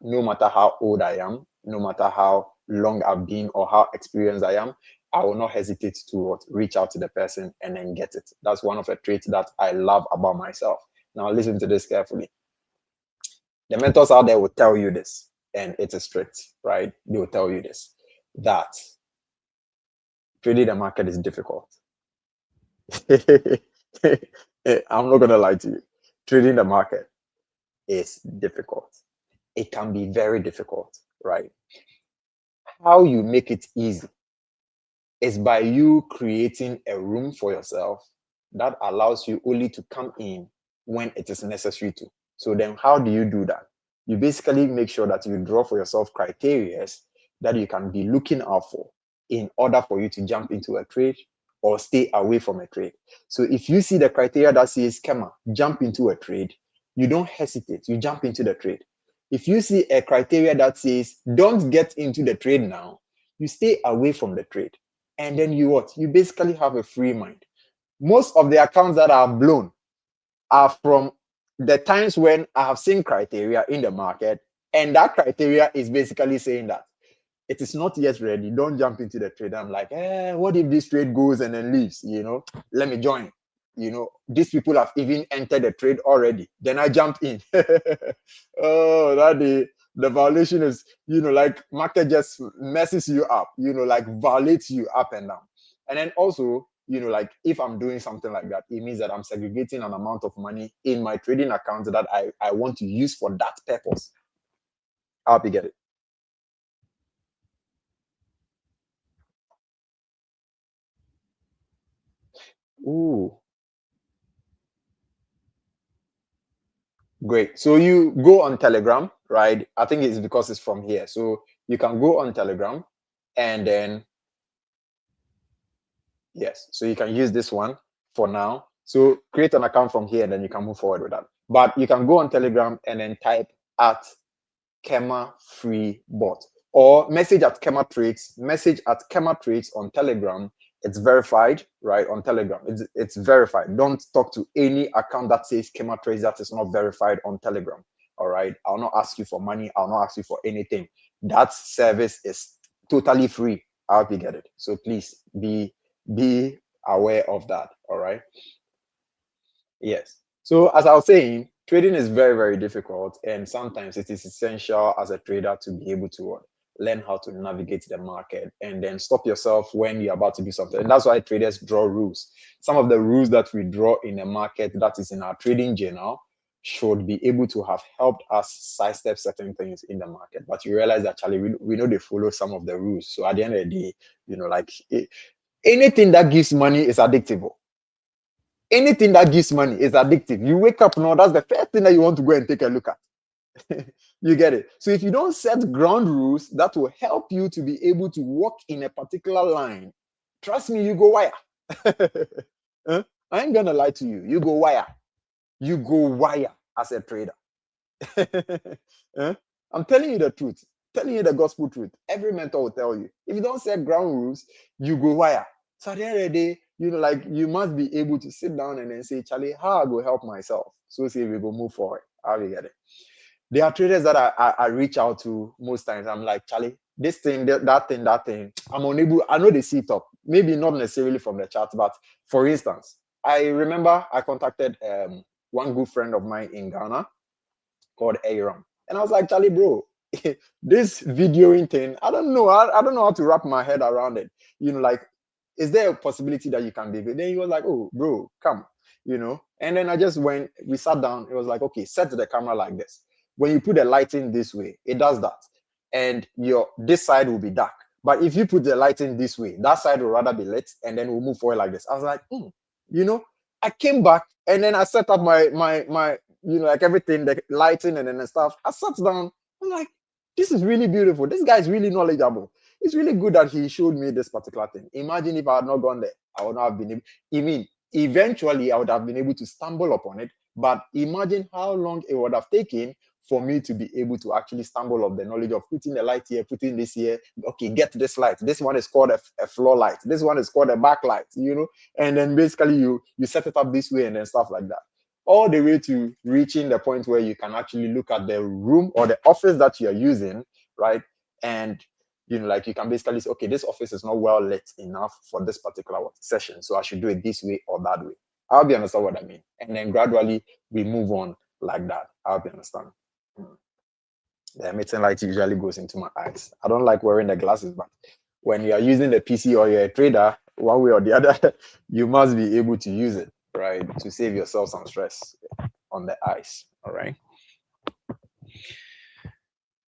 no matter how old I am, no matter how long I've been or how experienced I am, I will not hesitate to reach out to the person and then get it. That's one of the traits that I love about myself. Now listen to this carefully. The mentors out there will tell you this, and it is strict, right? They will tell you this, that trading the market is difficult. I'm not going to lie to you. Trading the market is difficult. It can be very difficult, right? How you make it easy is by you creating a room for yourself that allows you only to come in when it is necessary to. So then how do you do that? You basically make sure that you draw for yourself criteria that you can be looking out for in order for you to jump into a trade or stay away from a trade. So if you see the criteria that says KEMMA, jump into a trade, you don't hesitate, you jump into the trade. If you see a criteria that says don't get into the trade now, you stay away from the trade. And then you basically have a free mind. Most of the accounts that are blown are from the times when I have seen criteria in the market, and that criteria is basically saying that it is not yet ready. Don't jump into the trade. I'm like, what if this trade goes and then leaves? Let me join. These people have even entered the trade already. Then I jumped in. Oh, the violation is, like market just messes you up, like violates you up and down. And then also, like if I'm doing something like that, it means that I'm segregating an amount of money in my trading account that I want to use for that purpose. I hope you get it. Ooh, great. So you go on Telegram, right? I think it's because it's from here. So you can go on Telegram and then, yes, so you can use this one for now. So create an account from here and then you can move forward with that. But you can go on Telegram and then type at KEMMA free bot or message at KEMMA Trades, message at KEMMA Trades on Telegram. It's verified, right? On Telegram. It's verified. Don't talk to any account that says KEMMA Trades that is not verified on Telegram. All right. I'll not ask you for money. I'll not ask you for anything. That service is totally free. I hope you get it. So please be aware of that. All right. Yes. So as I was saying, trading is very, very difficult, and sometimes it is essential as a trader to be able to learn how to navigate the market and then stop yourself when you're about to do something. And that's why traders draw rules. Some of the rules that we draw in a market that is in our trading journal should be able to have helped us sidestep certain things in the market. But you realize that, Charlie, we know they follow some of the rules. So at the end of the day, anything that gives money is addictive. Anything that gives money is addictive. You wake up now, that's the first thing that you want to go and take a look at. You get it? So if you don't set ground rules that will help you to be able to walk in a particular line, trust me, you go wire. Huh? I ain't gonna lie to you. You go wire. You go wire as a trader. Huh? I'm telling you the truth. Telling you the gospel truth. Every mentor will tell you. If you don't set ground rules, you go wire. So at the end of the day, you must be able to sit down and then say, Charlie, how I go help myself? So say we go move forward. How we get it? There are traders that I reach out to most times. I'm like, Charlie, this thing, that thing. I'm unable. I know they see it up. Maybe not necessarily from the chat, but for instance, I remember I contacted one good friend of mine in Ghana called Aaron, and I was like, Charlie, bro, this videoing thing, I don't know. I don't know how to wrap my head around it. Like, is there a possibility that you can be? Then he was like, oh, bro, come, And then I just went. We sat down. It was like, okay, set the camera like this. When you put the lighting this way, it does that, and this side will be dark. But if you put the lighting this way, that side will rather be lit, and then we'll move forward like this. I was like, I came back and then I set up my like everything, the lighting and then the stuff. I sat down. I'm like, this is really beautiful. This guy is really knowledgeable. It's really good that he showed me this particular thing. Imagine if I had not gone there, I would not have been able. Eventually I would have been able to stumble upon it. But imagine how long it would have taken for me to be able to actually stumble up the knowledge of putting the light here, putting this here. Okay, get this light. This one is called a floor light. This one is called a backlight, and then basically you set it up this way and then stuff like that. All the way to reaching the point where you can actually look at the room or the office that you're using, right? And like you can basically say, okay, this office is not well lit enough for this particular session, so I should do it this way or that way. I hope you understand what I mean. And then gradually we move on like that. I hope you understand. The emitting light usually goes into my eyes. I don't like wearing the glasses, but when you are using the PC or you're a trader, one way or the other, you must be able to use it, right? To save yourself some stress on the eyes. All right.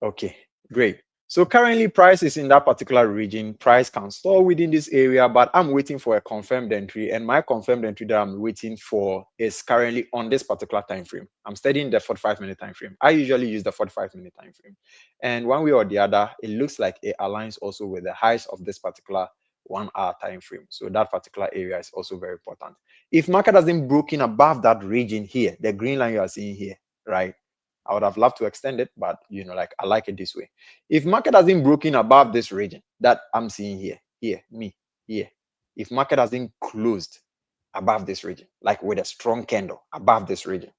Okay, great. So currently price is in that particular region. Price can store within this area, but I'm waiting for a confirmed entry, and my confirmed entry that I'm waiting for is currently on this particular time frame. I'm studying the 45-minute time frame. I usually use the 45-minute time frame, and one way or the other, it looks like it aligns also with the highs of this particular 1 hour time frame. So that particular area is also very important. If market hasn't broken above that region here, the green line you are seeing here, right? I would have loved to extend it, but like I like it this way. If market hasn't broken above this region that I'm seeing here, here, if market hasn't closed above this region, like with a strong candle above this region,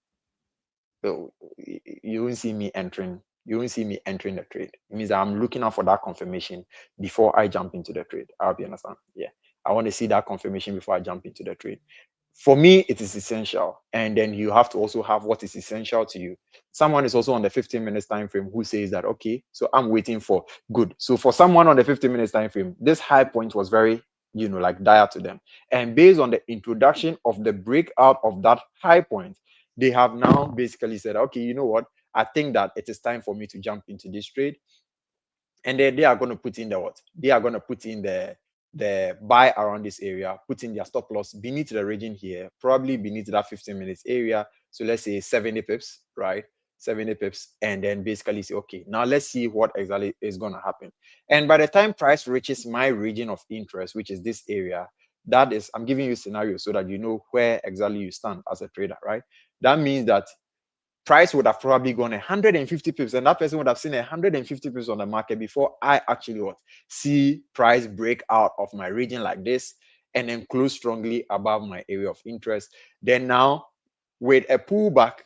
so you won't see me entering. You won't see me entering the trade. It means I'm looking out for that confirmation before I jump into the trade. I hope you understand. Yeah, I want to see that confirmation before I jump into the trade. For me, it is essential, and then you have to also have what is essential to you. Someone is also on the 15 minutes time frame who says that, okay, so I'm waiting for good. So for someone on the 15 minutes time frame, this high point was very like dire to them. And based on the introduction of the breakout of that high point, they have now basically said, okay, you know what? I think that it is time for me to jump into this trade. And then they are going to put in the what? They are going to put in the buy around this area, put in their stop loss beneath the region here, probably beneath that 15 minutes area. So let's say 70 pips, right? 70 pips, and then basically say, okay, now let's see what exactly is going to happen. And by the time price reaches my region of interest, which is this area, that is, I'm giving you a scenario so that you know where exactly you stand as a trader, right? That means that price would have probably gone 150 pips, and that person would have seen 150 pips on the market before I actually what see price break out of my region like this and then close strongly above my area of interest. Then now, with a pullback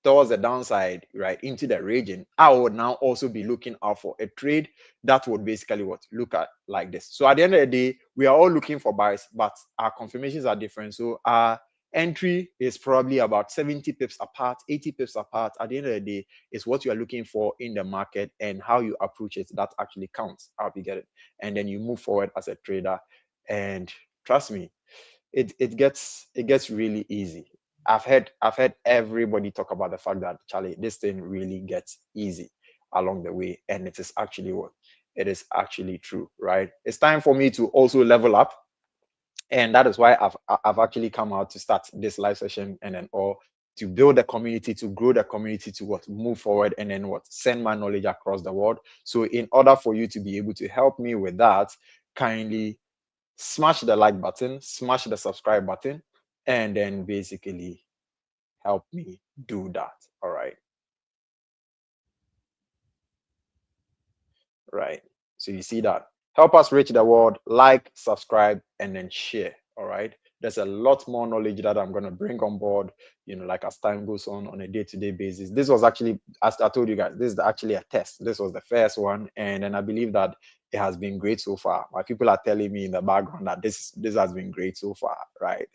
towards the downside, right, into the region, I would now also be looking out for a trade that would basically what look at like this. So at the end of the day, we are all looking for buys, but our confirmations are different. So our entry is probably about 70 pips apart, 80 pips apart. At the end of the day, is what you are looking for in the market, and how you approach it that actually counts. How you get it, and then you move forward as a trader. And trust me, it gets really easy. I've heard everybody talk about the fact that, Charlie, this thing really gets easy along the way, and it is actually what it is actually true, right? It's time for me to also level up, and that is why I've actually come out to start this live session, and then or to build a community, to grow the community, to what move forward, and then what send my knowledge across the world. So in order for you to be able to help me with that, kindly smash the like button, smash the subscribe button, and then basically help me do that. All right. Right. So you see that. Help us reach the world, like, subscribe, and then share. All right. There's a lot more knowledge that I'm going to bring on board, like as time goes on a day-to-day basis. This was actually, as I told you guys, this is actually a test. This was the first one. And then I believe that it has been great so far. My people are telling me in the background that this has been great so far, right?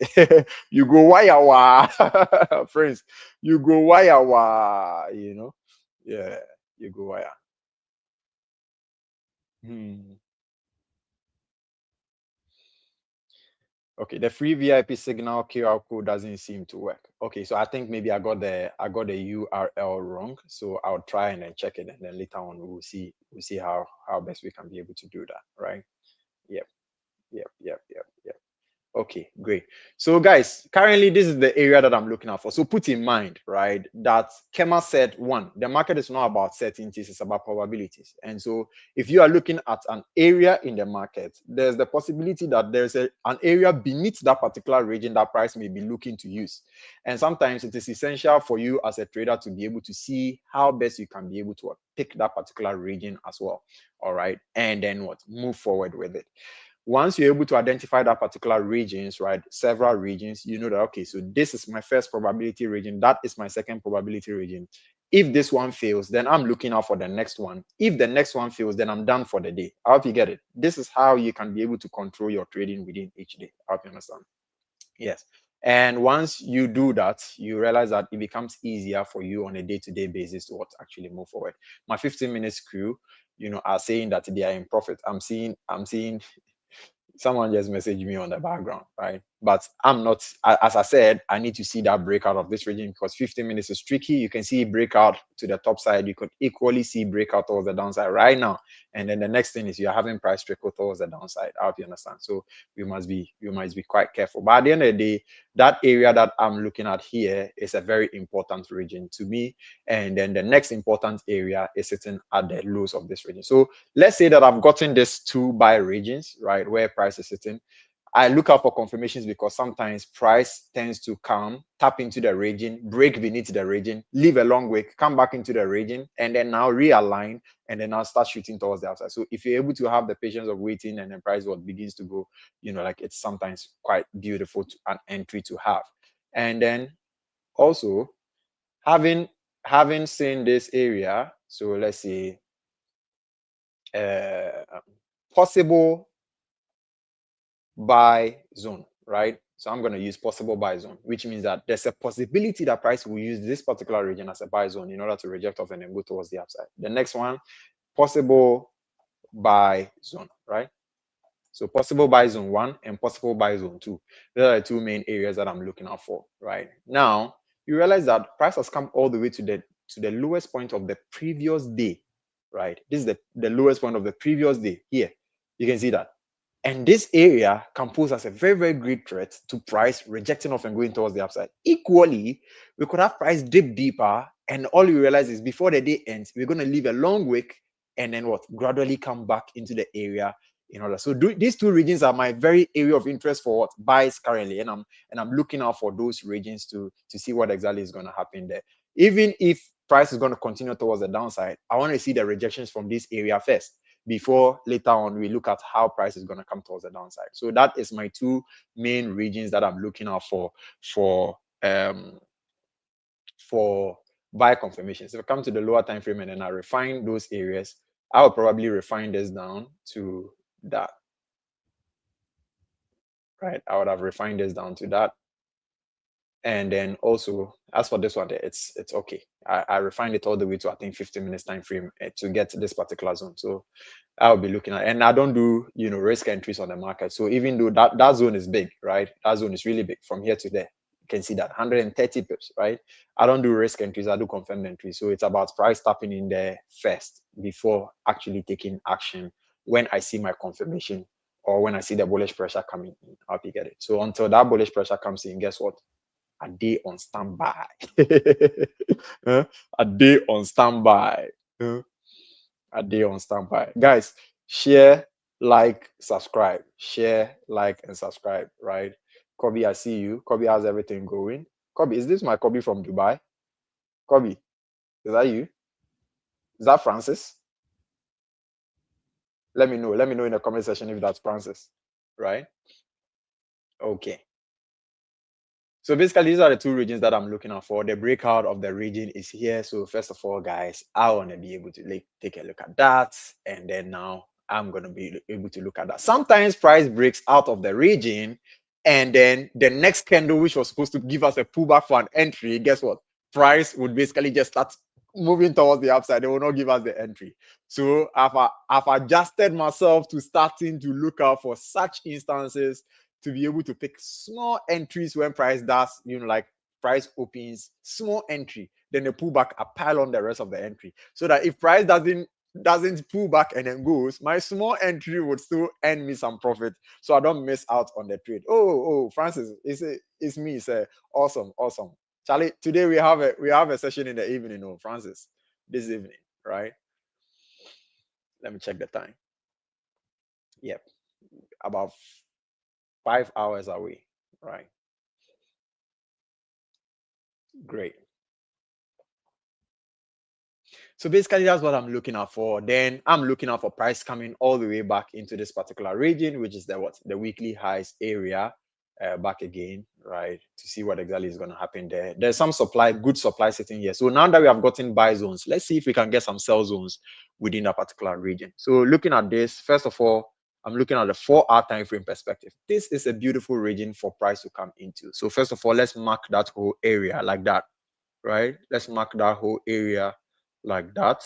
You go wire, friends. You go wire. Yeah, you go wire. Hmm. Okay, the free VIP signal QR code doesn't seem to work. Okay, so I think maybe I got the URL wrong. So I'll try and then check it, and then later on we'll see how best we can be able to do that, right? Yep, yep. Okay, great. So guys, currently this is the area that I'm looking out for. So put in mind, right, that KEMMA said, one, the market is not about certainties, it's about probabilities. And so if you are looking at an area in the market, there's the possibility that there's an area beneath that particular region that price may be looking to use. And sometimes it is essential for you as a trader to be able to see how best you can be able to pick that particular region as well. All right. And then what? Move forward with it. Once you're able to identify that particular regions, right, several regions, you know that, okay, so this is my first probability region, that is my second probability region. If this one fails, then I'm looking out for the next one. If the next one fails, then I'm done for the day. I hope you get it. This is how you can be able to control your trading within each day. I hope you understand. Yes. And once you do that, you realize that it becomes easier for you on a day-to-day basis to what actually move forward. My 15 minutes crew, are saying that they are in profit. I'm seeing someone just messaged me on the background, right? But I'm not, as I said, I need to see that breakout of this region because 15 minutes is tricky. You can see breakout to the top side. You could equally see breakout towards the downside right now. And then the next thing is you're having price trickle towards the downside. I hope you understand. So we must be quite careful. But at the end of the day, that area that I'm looking at here is a very important region to me. And then the next important area is sitting at the lows of this region. So let's say that I've gotten these two buy regions, right, where price is sitting. I look out for confirmations because sometimes price tends to come, tap into the region, break beneath the region, leave a long wick, come back into the region, and then now realign, and then now start shooting towards the outside. So if you're able to have the patience of waiting and then price what begins to go, like it's sometimes quite beautiful an entry to have. And then also having seen this area, so let's say possible buy zone, right? So I'm going to use possible buy zone, which means that there's a possibility that price will use this particular region as a buy zone in order to reject off and then go towards the upside. The next one, possible buy zone, right? So possible buy zone 1 and possible buy zone 2. Those are the two main areas that I'm looking out for, right? Now, you realize that price has come all the way to the lowest point of the previous day, right? This is the lowest point of the previous day. Here, you can see that. And this area can pose as a very, very great threat to price rejecting off and going towards the upside. Equally, we could have price dip deeper, and all you realize is before the day ends, we're going to leave a long wick and then what? Gradually come back into the area in order. So these two regions are my very area of interest for what buys currently, and I'm looking out for those regions to see what exactly is going to happen there. Even if price is going to continue towards the downside, I want to see the rejections from this area first before later on we look at how price is going to come towards the downside. So that is my two main regions that I'm looking out for buy confirmations. If I come to the lower time frame and then I refine those areas, I'll probably refine this down to that. Right, I would have refined this down to that. And then also, as for this one, it's okay. I refined it all the way to, I think, 15 minutes time frame to get to this particular zone. So I'll be looking at, and I don't do, risk entries on the market. So even though that zone is big, right? That zone is really big from here to there. You can see that 130 pips, right? I don't do risk entries. I do confirmed entries. So it's about price tapping in there first before actually taking action when I see my confirmation or when I see the bullish pressure coming in. I'll be get it. So until that bullish pressure comes in, guess what? A day on standby. A day on standby. A day on standby. Guys, share, like, subscribe. Share, like, and subscribe, right? Kobe, I see you. Kobe has everything going. Kobe, is this my Kobe from Dubai? Kobe, is that you? Is that Francis? Let me know. Let me know in the comment section if that's Francis, right? Okay. So basically, these are the two regions that I'm looking out for. The breakout of the region is here. So first of all, guys, I want to be able to take a look at that. And then now I'm going to be able to look at that. Sometimes price breaks out of the region. And then the next candle, which was supposed to give us a pullback for an entry, guess what? Price would basically just start moving towards the upside. They will not give us the entry. So I've adjusted myself to starting to look out for such instances to be able to pick small entries when price does, like price opens, small entry, then the pullback, I pile on the rest of the entry. So that if price doesn't pull back and then goes, my small entry would still earn me some profit. So I don't miss out on the trade. Oh, Francis, it's me, sir. Awesome. Charlie, today we have a session in the evening, Francis, this evening, right? Let me check the time. Yep. About 5 hours away, right? Great. So basically, that's what I'm looking out for. Then I'm looking out for price coming all the way back into this particular region, which is the weekly highs area, back again, right? To see what exactly is going to happen there. There's some good supply sitting here. So now that we have gotten buy zones, let's see if we can get some sell zones within that particular region. So looking at this, first of all, I'm looking at the 4-hour time frame perspective. This is a beautiful region for price to come into. So first of all, let's mark that whole area like that, right? Let's mark that whole area like that.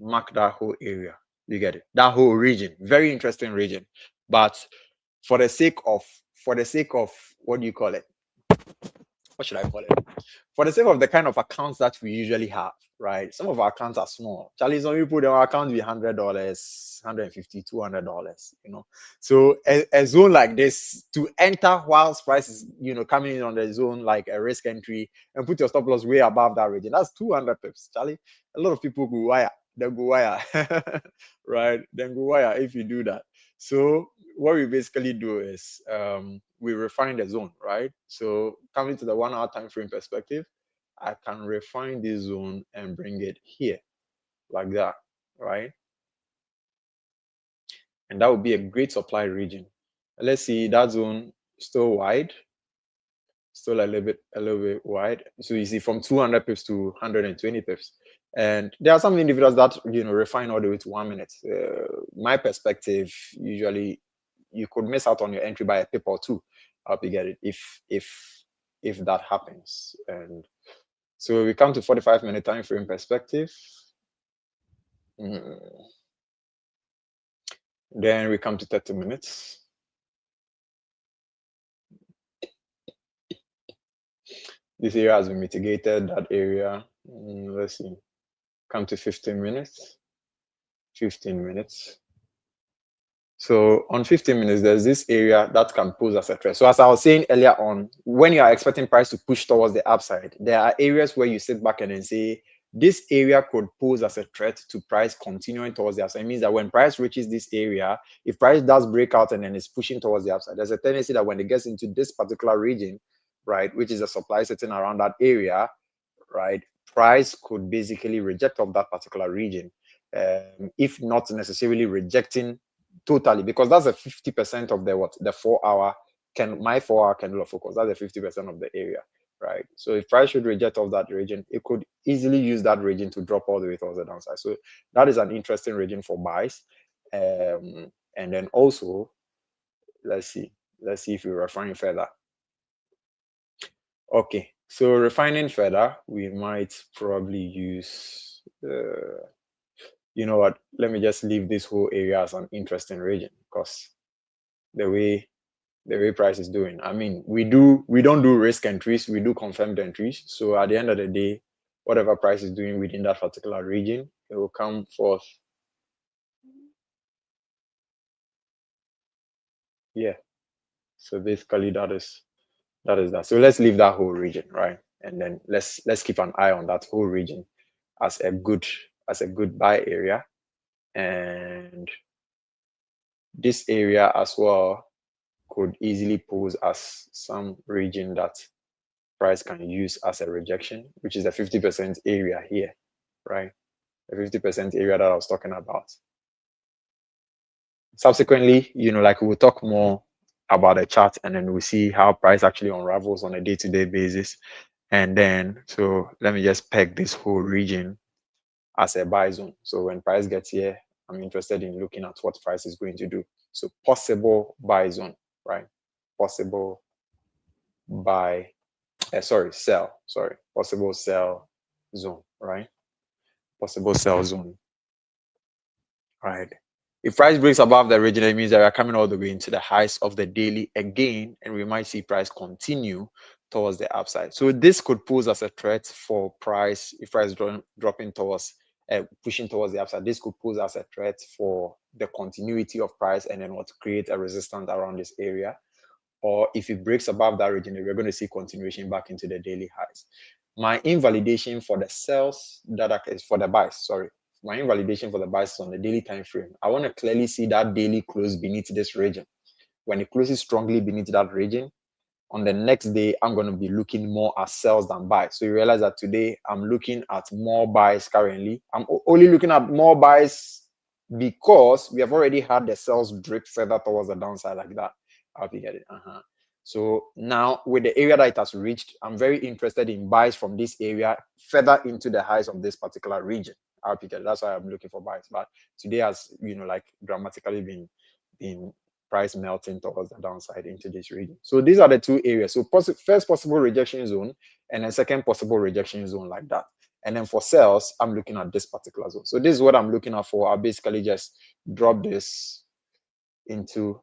Mark that whole area. You get it? That whole region. Very interesting region. But for the sake of what do you call it? What should I call it? For the sake of the kind of accounts that we usually have, right? Some of our accounts are small. Charlie, some people, their account be $100, $150, $200, So a zone like this to enter whilst price is, coming in on the zone like a risk entry and put your stop loss way above that region. That's 200 pips, Charlie. A lot of people go wire. They go wire, right? Then go wire if you do that. So what we basically do is we refine the zone, right? So coming to the 1-hour time frame perspective, I can refine this zone and bring it here like that, right? And that would be a great supply region. Let's see, that zone still wide, still a little bit wide. So you see from 200 pips to 120 pips. And there are some individuals that refine all the way to 1 minute. My perspective, usually you could miss out on your entry by a pip or two. I'll be get it if that happens. And so we come to 45-minute time frame perspective. Then we come to 30 minutes. This area has been mitigated, that area. Let's see. Come to 15 minutes. 15 minutes. So on 15 minutes, there's this area that can pose as a threat. So as I was saying earlier on, when you are expecting price to push towards the upside, there are areas where you sit back and then say, this area could pose as a threat to price continuing towards the upside. It means that when price reaches this area, if price does break out and then is pushing towards the upside, there's a tendency that when it gets into this particular region, right, which is a supply sitting around that area, right, price could basically reject of that particular region, if not necessarily rejecting totally, because that's a 50% of the what, the 4-hour my 4-hour candle of focus. That's a 50% of the area, right? So if price should reject off that region, it could easily use that region to drop all the way towards the downside. So that is an interesting region for buys. And then also, let's see if we refine further. Okay, so refining further, we might probably use, you know what, let me just leave this whole area as an interesting region, because the way price is doing. I mean, we don't do risk entries, we do confirmed entries. So at the end of the day, whatever price is doing within that particular region, it will come forth. Yeah. So basically that is that. So let's leave that whole region, right? And then let's keep an eye on that whole region as a good buy area. And this area as well could easily pose as some region that price can use as a rejection, which is the 50% area here, right? The 50% area that I was talking about. Subsequently, like we'll talk more about the chart, and then we'll see how price actually unravels on a day-to-day basis. And then, so let me just peg this whole region as a buy zone. So when price gets here, I'm interested in looking at what price is going to do. So possible buy zone, right? Possible buy, possible sell zone, right? Possible sell zone, right? If price breaks above the region, it means that we are coming all the way into the highs of the daily again, and we might see price continue towards the upside. So this could pose as a threat for price. If price dropping towards, pushing towards the upside, this could pose as a threat for the continuity of price, and then what, create a resistance around this area. Or if it breaks above that region, we're going to see continuation back into the daily highs. My invalidation for the sells that is for the buys, sorry. My invalidation for the buys is on the daily time frame. I want to clearly see that daily close beneath this region. When it closes strongly beneath that region, on the next day, I'm going to be looking more at sells than buys. So you realize that today I'm looking at more buys currently. I'm only looking at more buys because we have already had the sells drip further towards the downside like that. I hope you get it. So now with the area that it has reached, I'm very interested in buys from this area further into the highs of this particular region. I hope you get it. That's why I'm looking for buys. But today has, like dramatically been price melting towards the downside into this region. So these are the two areas. So first possible rejection zone, and then second possible rejection zone like that. And then for sales, I'm looking at this particular zone. So this is what I'm looking at for. I'll basically just drop this into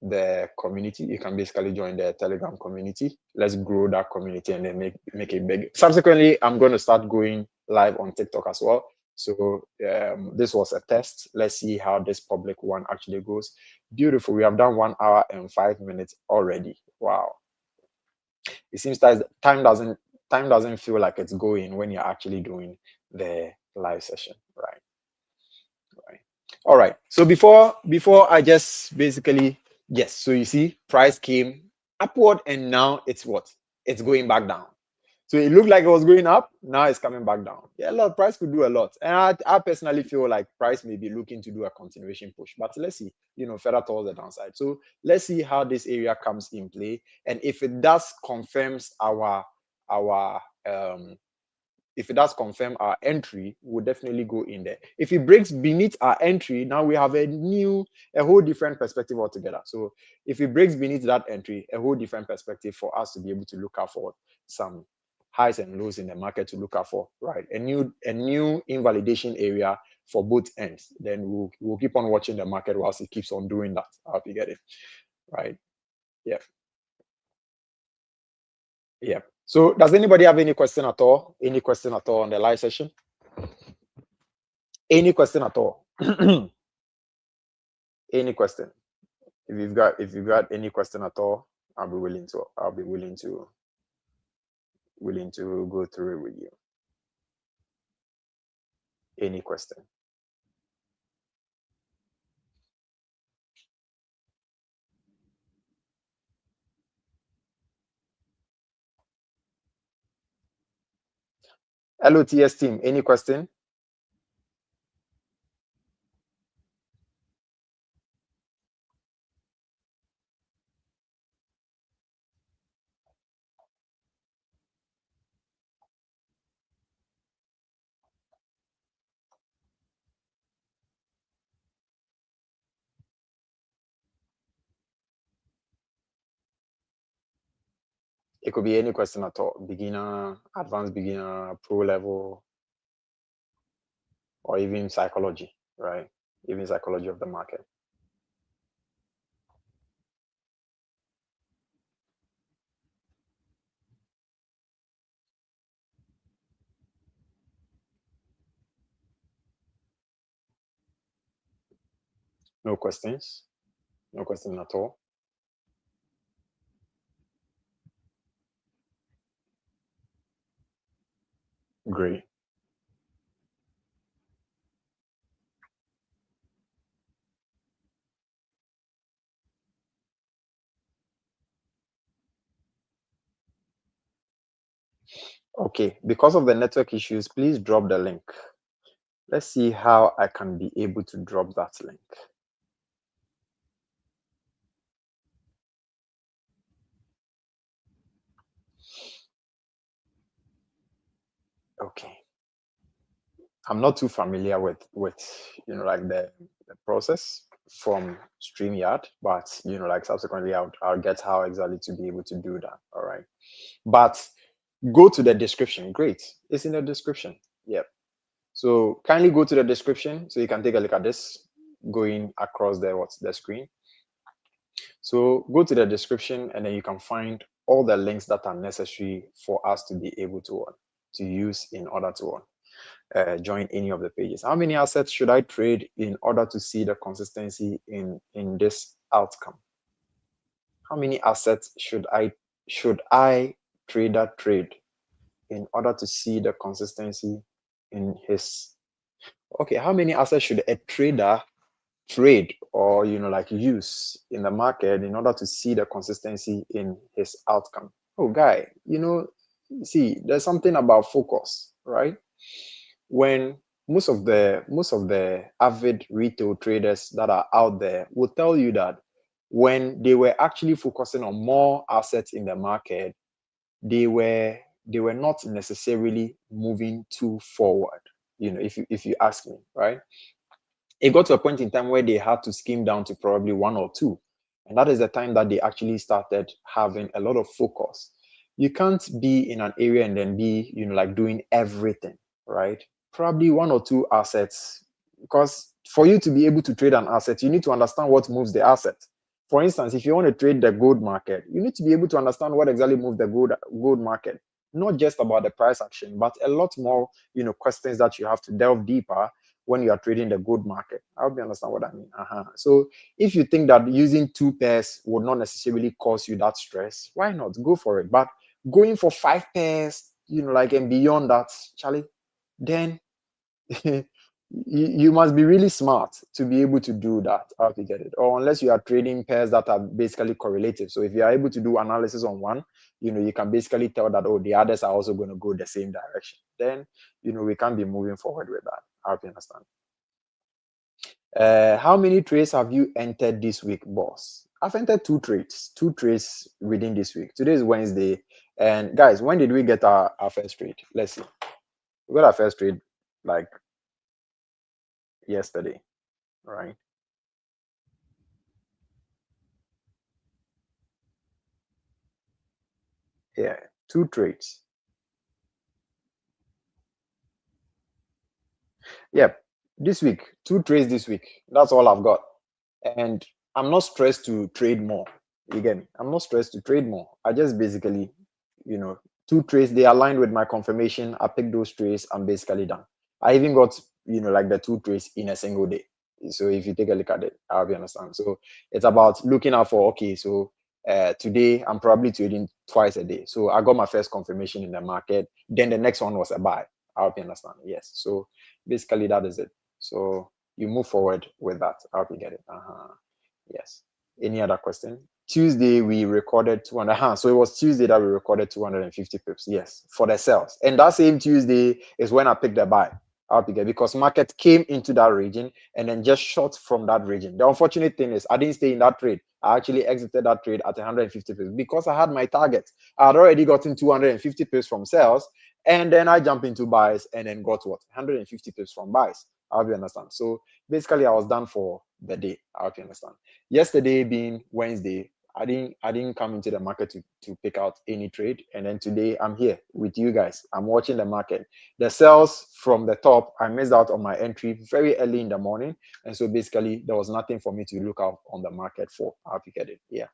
the community. You can basically join the Telegram community. Let's grow that community and then make it big. Subsequently, I'm going to start going live on TikTok as well. So this was a test. Let's see how this public one actually goes. Beautiful. We have done 1 hour and 5 minutes already. Wow. It seems that time doesn't feel like it's going when you're actually doing the live session, right? All right. So before I just basically, yes. So you see, price came upward, and now it's what? It's going back down. So it looked like it was going up. Now it's coming back down. Yeah, price could do a lot. And I personally feel like price may be looking to do a continuation push. But let's see, further towards the downside. So let's see how this area comes in play. And if it does confirms our if it does confirm our entry, we'll definitely go in there. If it breaks beneath our entry, now we have a whole different perspective altogether. So if it breaks beneath that entry, a whole different perspective for us to be able to look out for some highs and lows in the market to look out for, right? A new invalidation area for both ends, then we'll keep on watching the market whilst it keeps on doing that. I hope you get it. Right. Yeah. Yeah. So does anybody have any question at all? Any question at all on the live session? Any question at all? Any question? If you've got any question at all, I'll be willing to go through it with you. Any question? LOTS team, any question? It could be any question at all. Beginner, advanced beginner, pro level, or even psychology, right? Even psychology of the market. No questions? No question at all? Great. Okay, because of the network issues, please drop the link. Let's see how I can be able to drop that link. Okay. I'm not too familiar with like the process from StreamYard, but like subsequently I'll get how exactly to be able to do that. All right. But go to the description. Great. It's in the description. Yep. So kindly go to the description so you can take a look at this going across the screen. So go to the description and then you can find all the links that are necessary for us to be able to use in order to join any of the pages. How many assets should I trade in order to see the consistency in this outcome? How many assets should I trader trade in order to see the consistency in his? Okay, how many assets should a trader trade or like use in the market in order to see the consistency in his outcome? Oh, guy, see, there's something about focus, right? When most of the avid retail traders that are out there will tell you that when they were actually focusing on more assets in the market, they were not necessarily moving too forward. If you ask me, right? It got to a point in time where they had to skim down to probably one or two, and that is the time that they actually started having a lot of focus. You can't be in an area and then be like doing everything, right? Probably one or two assets, because for you to be able to trade an asset, you need to understand what moves the asset. For instance, if you want to trade the gold market, you need to be able to understand what exactly moves the gold market, not just about the price action, but a lot more questions that you have to delve deeper when you are trading the gold market. I hope you understand what I mean. So if you think that using two pairs would not necessarily cause you that stress, why not go for it? But going for 5 pairs, like, and beyond that, Charlie, then you must be really smart to be able to do that. I hope you get it. Or unless you are trading pairs that are basically correlative. So if you are able to do analysis on one, you can basically tell that, oh, the others are also going to go the same direction. Then, we can't be moving forward with that. I hope you understand. How many trades have you entered this week, boss? I've entered two trades within this week. Today is Wednesday. And guys, when did we get our first trade? Let's see. We got our first trade like yesterday, right? Yeah, two trades. Yep. this week, 2 trades this week. That's all I've got. And I'm not stressed to trade more. You get me? I'm not stressed to trade more. I just basically, 2 trades, they aligned with my confirmation. I picked those trades. I'm basically done. I even got, like the 2 trades in a single day. So if you take a look at it, I hope you understand. So it's about looking out for, okay, so today I'm probably trading twice a day. So I got my first confirmation in the market. Then the next one was a buy. I hope you understand. Yes. So basically that is it. So you move forward with that. I hope you get it. Yes. Any other question? Tuesday we recorded 200. So it was Tuesday that we recorded 250 pips. Yes, for the sales. And that same Tuesday is when I picked the buy. I hope you get it, because market came into that region and then just shot from that region. The unfortunate thing is I didn't stay in that trade. I actually exited that trade at 150 pips because I had my target. I had already gotten 250 pips from sales, and then I jumped into buys and then got what? 150 pips from buys. I hope you understand. So basically I was done for the day. I hope you understand. Yesterday being Wednesday, I didn't come into the market to pick out any trade. And then today I'm here with you guys. I'm watching the market. The sales from the top, I missed out on my entry very early in the morning. And so basically there was nothing for me to look out on the market for. I hope you get it. Yeah.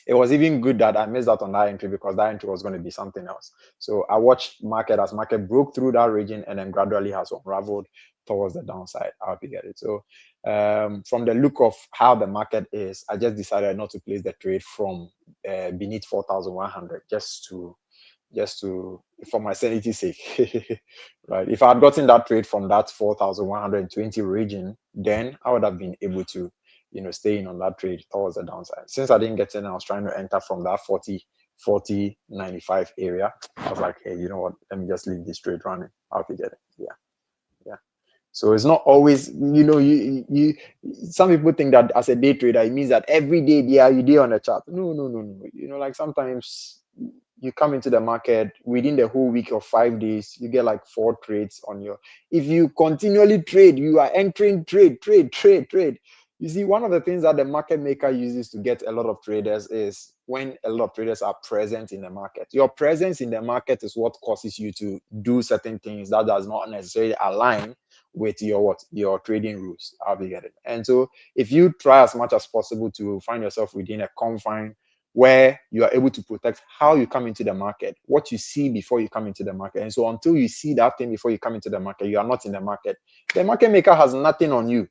It was even good that I missed out on that entry because that entry was going to be something else. So I watched market as market broke through that region and then gradually has unraveled towards the downside. I hope you get it. So from the look of how the market is, I just decided not to place the trade from beneath 4,100 just for my sanity's sake. Right? If I had gotten that trade from that 4,120 region, then I would have been able to staying on that trade towards the downside. Since I didn't get in, I was trying to enter from that 40, 95 area. I was like, hey, you know what? Let me just leave this trade running. I'll get it. Yeah. So it's not always, you some people think that as a day trader, it means that every day you day on the chart. No. Like sometimes you come into the market within the whole week of 5 days, you get like 4 trades on your. If you continually trade, you are entering trade. You see, one of the things that the market maker uses to get a lot of traders is when a lot of traders are present in the market. Your presence in the market is what causes you to do certain things that does not necessarily align with your trading rules. How do you get it? And so if you try as much as possible to find yourself within a confine where you are able to protect how you come into the market, what you see before you come into the market. And so until you see that thing before you come into the market, you are not in the market. The market maker has nothing on you.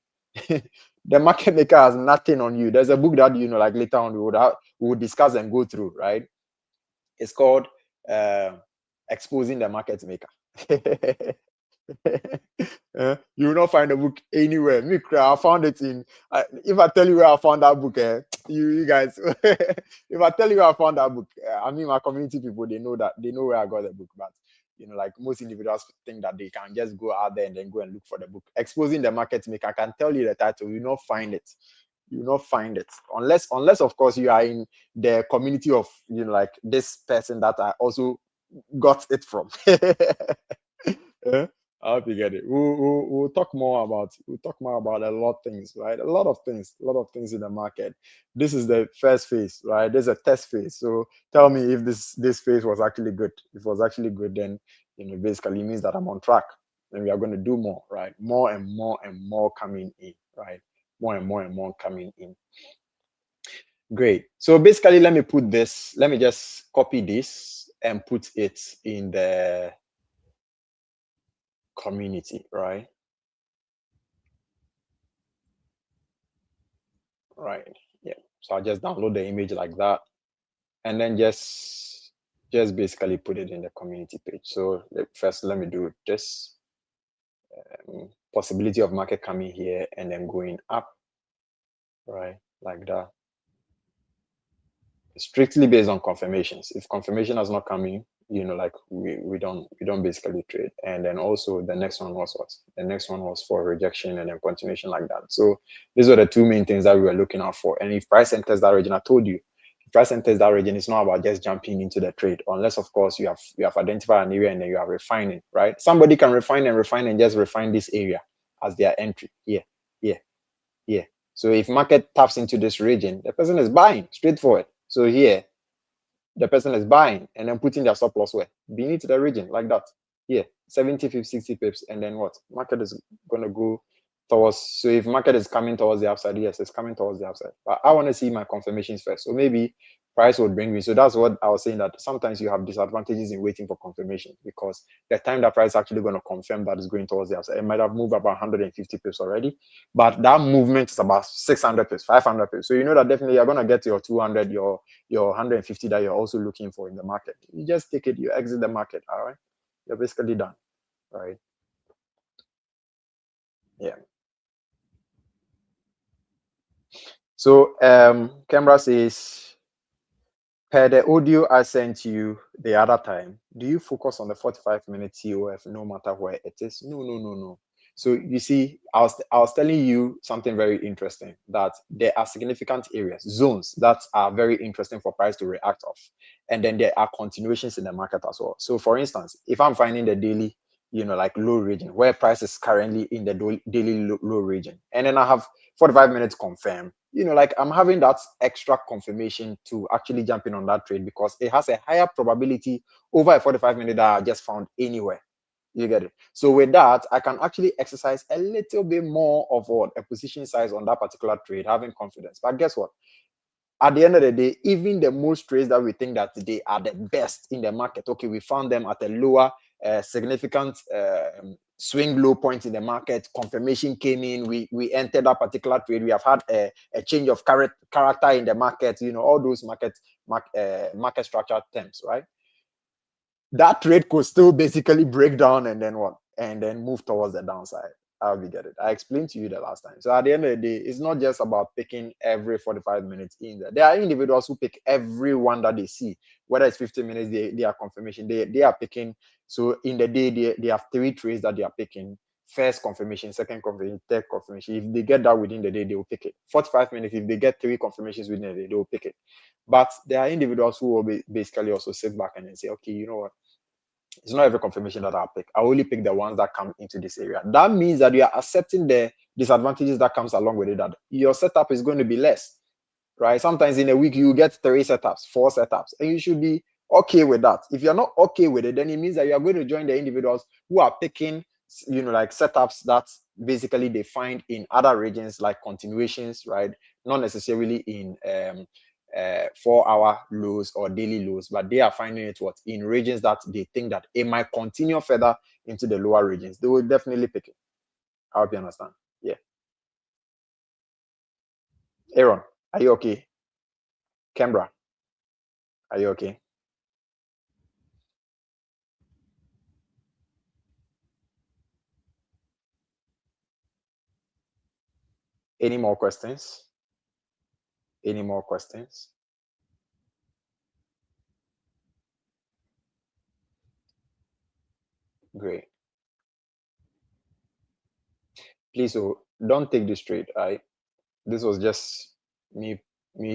The market maker has nothing on you. There's a book that, like later on we would discuss and go through, right? It's called Exposing the Market Maker. You will not find the book anywhere. Me, I found it in. If I tell you where I found that book, you guys. If I tell you where I found that book, I mean, my community people, they know where I got the book. But like most individuals think that they can just go out there and then go and look for the book. Exposing the Market Maker. I can tell you the title. You will not find it. You will not find it unless of course you are in the community of like this person that I also got it from. I hope you get it. We'll talk more about a lot of things, right? A lot of things in the market. This is the first phase, right? There's a test phase. So tell me if this phase was actually good. If it was actually good, then basically it means that I'm on track, and we are going to do more, right? More and more and more coming in, right? More and more coming in. Great. So basically, let me just copy this and put it in the community, right? Right. Yeah. So I'll just download the image like that, and then just basically put it in the community page. So first, let me do this. Possibility of market coming here and then going up, right? Like that. Strictly based on confirmations. If confirmation has not come in, like we don't basically trade. And then also the next one was what? The next one was for rejection and then continuation like that. So these are the 2 main things that we were looking out for. And if price enters that region, I told you, if price enters that region, it's not about just jumping into the trade, unless of course you have identified an area and then you are refining, right? Somebody can refine and just refine this area as their entry. Yeah. So if market taps into this region, the person is buying, straightforward. So here, the person is buying and then putting their stop loss where? Beneath the region, like that. Here. 70 50 60 pips, and then what? Market is going to go towards. So if market is coming towards the upside, yes, it's coming towards the upside, but I want to see my confirmations first. So maybe price would bring me. So that's what I was saying, that sometimes you have disadvantages in waiting for confirmation, because the time that price is actually going to confirm that is going towards the upside, it might have moved about 150 pips already, but that movement is about 600 pips, 500 pips. So you know that definitely you're going to get your 200, your 150 that you're also looking for in the market. You just take it, you exit the market. All right, you're basically done. Right? Yeah. So Kemra says, per the audio I sent you the other time, do you focus on the 45-minute TOF no matter where it is? No, no, no, no. So you see, I was telling you something very interesting, that there are significant areas, zones that are very interesting for price to react off. And then there are continuations in the market as well. So for instance, if I'm finding the daily, like low region, where price is currently in the daily low region, and then I have 45 minutes confirm, like I'm having that extra confirmation to actually jump in on that trade, because it has a higher probability over a 45-minute that I just found anywhere. You get it? So with that, I can actually exercise a little bit more of what a position size on that particular trade, having confidence. But guess what? At the end of the day, even the most trades that we think that they are the best in the market, okay, we found them at a lower significant swing low point in the market. Confirmation came in, we entered that particular trade. We have had a change of character in the market, all those market structure terms, right? That trade could still basically break down and then what? And then move towards the downside. How we get it? I explained to you the last time. So at the end of the day, it's not just about picking every 45 minutes in there. There are individuals who pick every one that they see, whether it's 15 minutes, they are confirmation. They are picking. So in the day, they have 3 trades that they are picking. First confirmation, second confirmation, third confirmation. If they get that within the day, they will pick it. 45 minutes, if they get 3 confirmations within the day, they will pick it. But there are individuals who will basically also sit back and then say, okay, you know what? It's not every confirmation that I'll pick. I only pick the ones that come into this area. That means that you are accepting the disadvantages that comes along with it, that your setup is going to be less, right? Sometimes in a week, you get 3 setups, 4 setups, and you should be okay with that. If you're not okay with it, then it means that you are going to join the individuals who are picking, like setups that basically they find in other regions, like continuations, right? Not necessarily in 4-hour lows or daily lows, but they are finding it in regions that they think that it might continue further into the lower regions. They will definitely pick it. I hope you understand. Yeah. Aaron, are you okay? Canberra, are you okay? Any more questions? Any more questions? Great. Please, don't take this trade. This was just me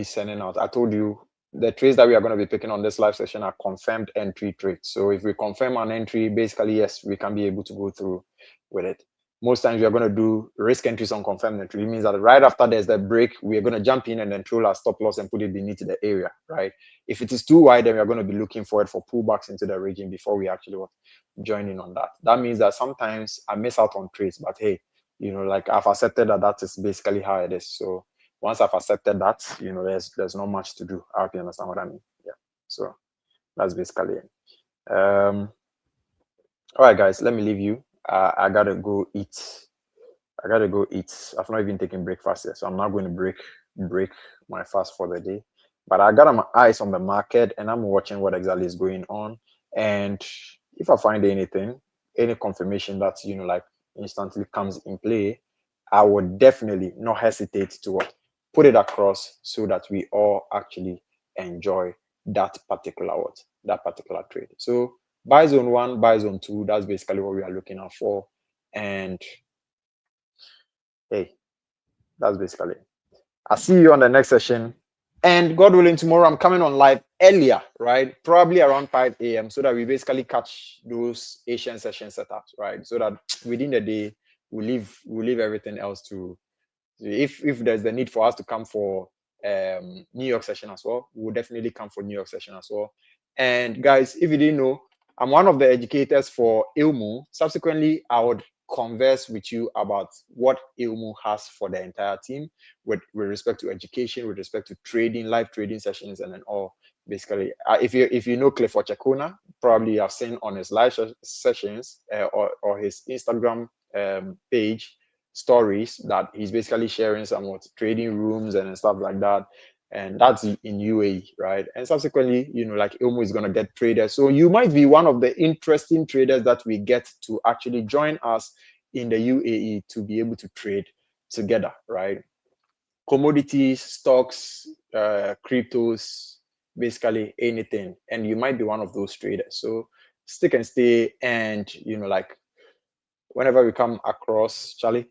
sending out. I told you the trades that we are going to be picking on this live session are confirmed entry trades. So if we confirm an entry, basically yes, we can be able to go through with it. Most times we are going to do risk entries on confirmed entry. It means that right after there's the break, we are going to jump in and then throw our stop loss and put it beneath the area, right? If it is too wide, then we are going to be looking for it for pullbacks into the region before we actually join in on that. That means that sometimes I miss out on trades, but hey, like I've accepted that is basically how it is. So once I've accepted that, there's not much to do. I hope you understand what I mean. Yeah. So that's basically it. All right, guys, let me leave you. I gotta go eat. I've not even taken breakfast yet, so I'm not going to break my fast for the day. But I got my eyes on the market and I'm watching what exactly is going on. And if I find anything, any confirmation that like instantly comes in play, I would definitely not hesitate to put it across so that we all actually enjoy that particular trade. So buy zone 1, buy zone 2, that's basically what we are looking out for. And hey, that's basically it. I'll see you on the next session. And God willing, tomorrow I'm coming on live earlier, right? Probably around 5 a.m. so that we basically catch those Asian session setups, right? So that within the day, we leave everything else to, if there's the need for us to come for New York session as well, we'll definitely come for New York session as well. And guys, if you didn't know, I'm one of the educators for ILMU. Subsequently, I would converse with you about what ILMU has for the entire team with respect to education, with respect to trading, live trading sessions, and then all. Basically, if you know Clifford Chakona, probably you have seen on his live sessions or his Instagram page stories that he's basically sharing some what trading rooms and stuff like that, and that's in UAE, right? And subsequently, like Ilmu is going to get traders, so you might be one of the interesting traders that we get to actually join us in the UAE to be able to trade together, right? Commodities, stocks, cryptos, basically anything, and you might be one of those traders. So stick and stay, and like whenever we come across Charlie,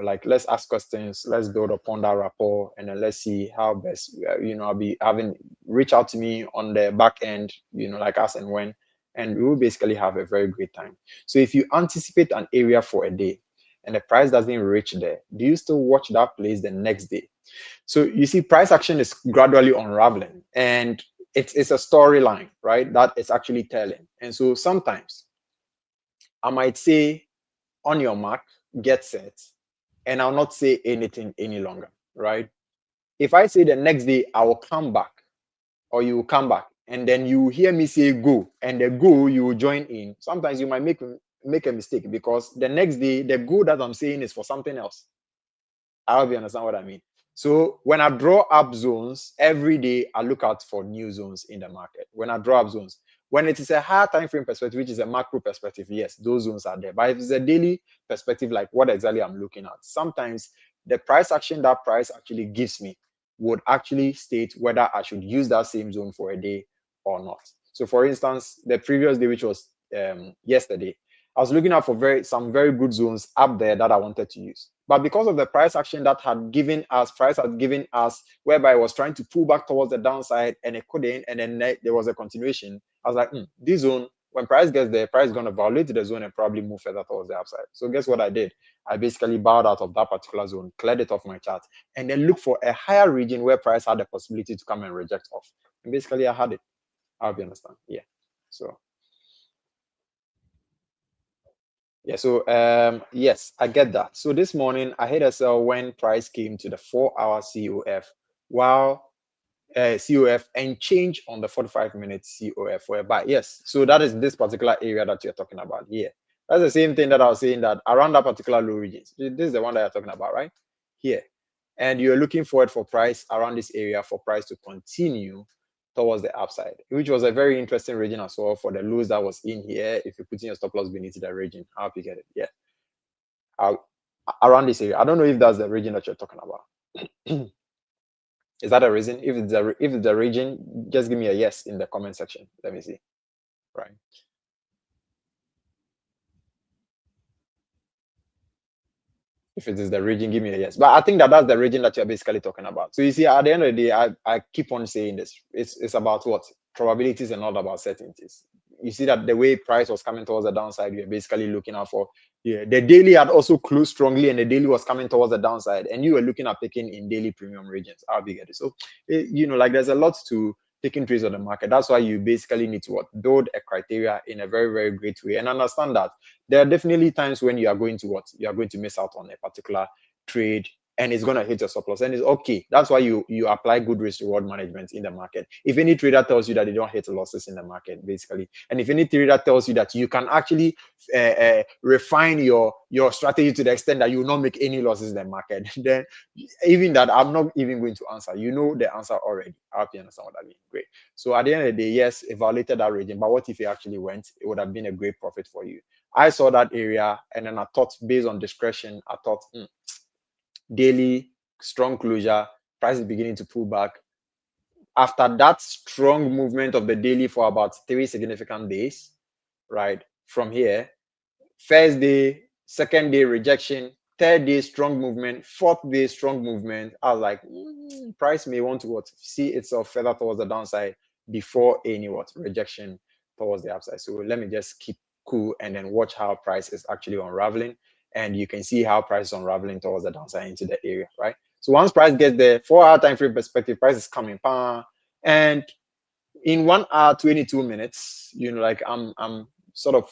like let's ask questions, let's build upon that rapport, and then let's see how best, I'll be having reach out to me on the back end, like as and when, and we will basically have a very great time. So if you anticipate an area for a day and the price doesn't reach there, do you still watch that place the next day? So you see, price action is gradually unraveling, and it's a storyline, right? That it's actually telling. And so sometimes I might say, on your mark, get set, and I'll not say anything any longer, right? If I say the next day I will come back, or you will come back, and then you hear me say go, and the go you will join in, sometimes you might make a mistake, because the next day the go that I'm saying is for something else. I hope you understand what I mean. So when I draw up zones every day, I look out for new zones in the market. When I draw up zones, when it is a higher time frame perspective, which is a macro perspective, yes, those zones are there. But if it's a daily perspective, like what exactly I'm looking at, sometimes the price action that price actually gives me would actually state whether I should use that same zone for a day or not. So for instance, the previous day, which was yesterday, I was looking out for some very good zones up there that I wanted to use. But because of the price action that price had given us, whereby it was trying to pull back towards the downside and it couldn't, and then there was a continuation, I was like, this zone, when price gets there, price is going to violate the zone and probably move further towards the upside. So guess what I did? I basically bowed out of that particular zone, cleared it off my chart, and then looked for a higher region where price had the possibility to come and reject off. And basically I had it. I hope you understand. Yeah. So yeah, so yes, I get that. So this morning I hit a sell when price came to the 4-hour COF, while COF and change on the 45-minute COF for a buy. Yes, so that is this particular area that you're talking about here. That's the same thing that I was saying, that around that particular low regions. This is the one that you're talking about, right? Here. And you're looking forward for price around this area for price to continue towards the upside, which was a very interesting region as well for the lows that was in here. If you put in your stop loss beneath the region, I hope you get it. Yeah. Around this area. I don't know if that's the region that you're talking about. Is that a reason? If it's the region, just give me a yes in the comment section. Let me see. Right. If it is the region, give me a yes. But I think that's the region that you're basically talking about. So you see, at the end of the day, I keep on saying this. It's about what? Probabilities and not about certainties. You see that the way price was coming towards the downside, you're basically looking out for, yeah, the daily had also closed strongly, and the daily was coming towards the downside, and you were looking at picking in daily premium regions. How big it is. So, like there's a lot to taking trades on the market. That's why you basically need to build a criteria in a very, very great way, and understand that there are definitely times when you are going to miss out on a particular trade, and it's going to hit your stop loss, and it's okay. That's why you apply good risk reward management in the market. If any trader tells you that they don't hit losses in the market, basically, and if any trader tells you that you can actually refine your strategy to the extent that you will not make any losses in the market, then even that, I'm not even going to answer. You know the answer already. I hope you understand what I mean. Great. So at the end of the day, yes, it violated that region, but what if it actually went? It would have been a great profit for you. I saw that area, and then I thought, based on discretion, I thought, daily strong closure, price is beginning to pull back. After that strong movement of the daily for about 3 significant days, right? From here, first day, second day rejection, third day strong movement, fourth day strong movement. I was like, price may want to see itself further towards the downside before any rejection towards the upside. So let me just keep cool and then watch how price is actually unraveling, and you can see how price is unraveling towards the downside into the area, right? So once price gets there, 4-hour time frame perspective, price is coming, and in 1 hour 22 minutes, like I'm sort of,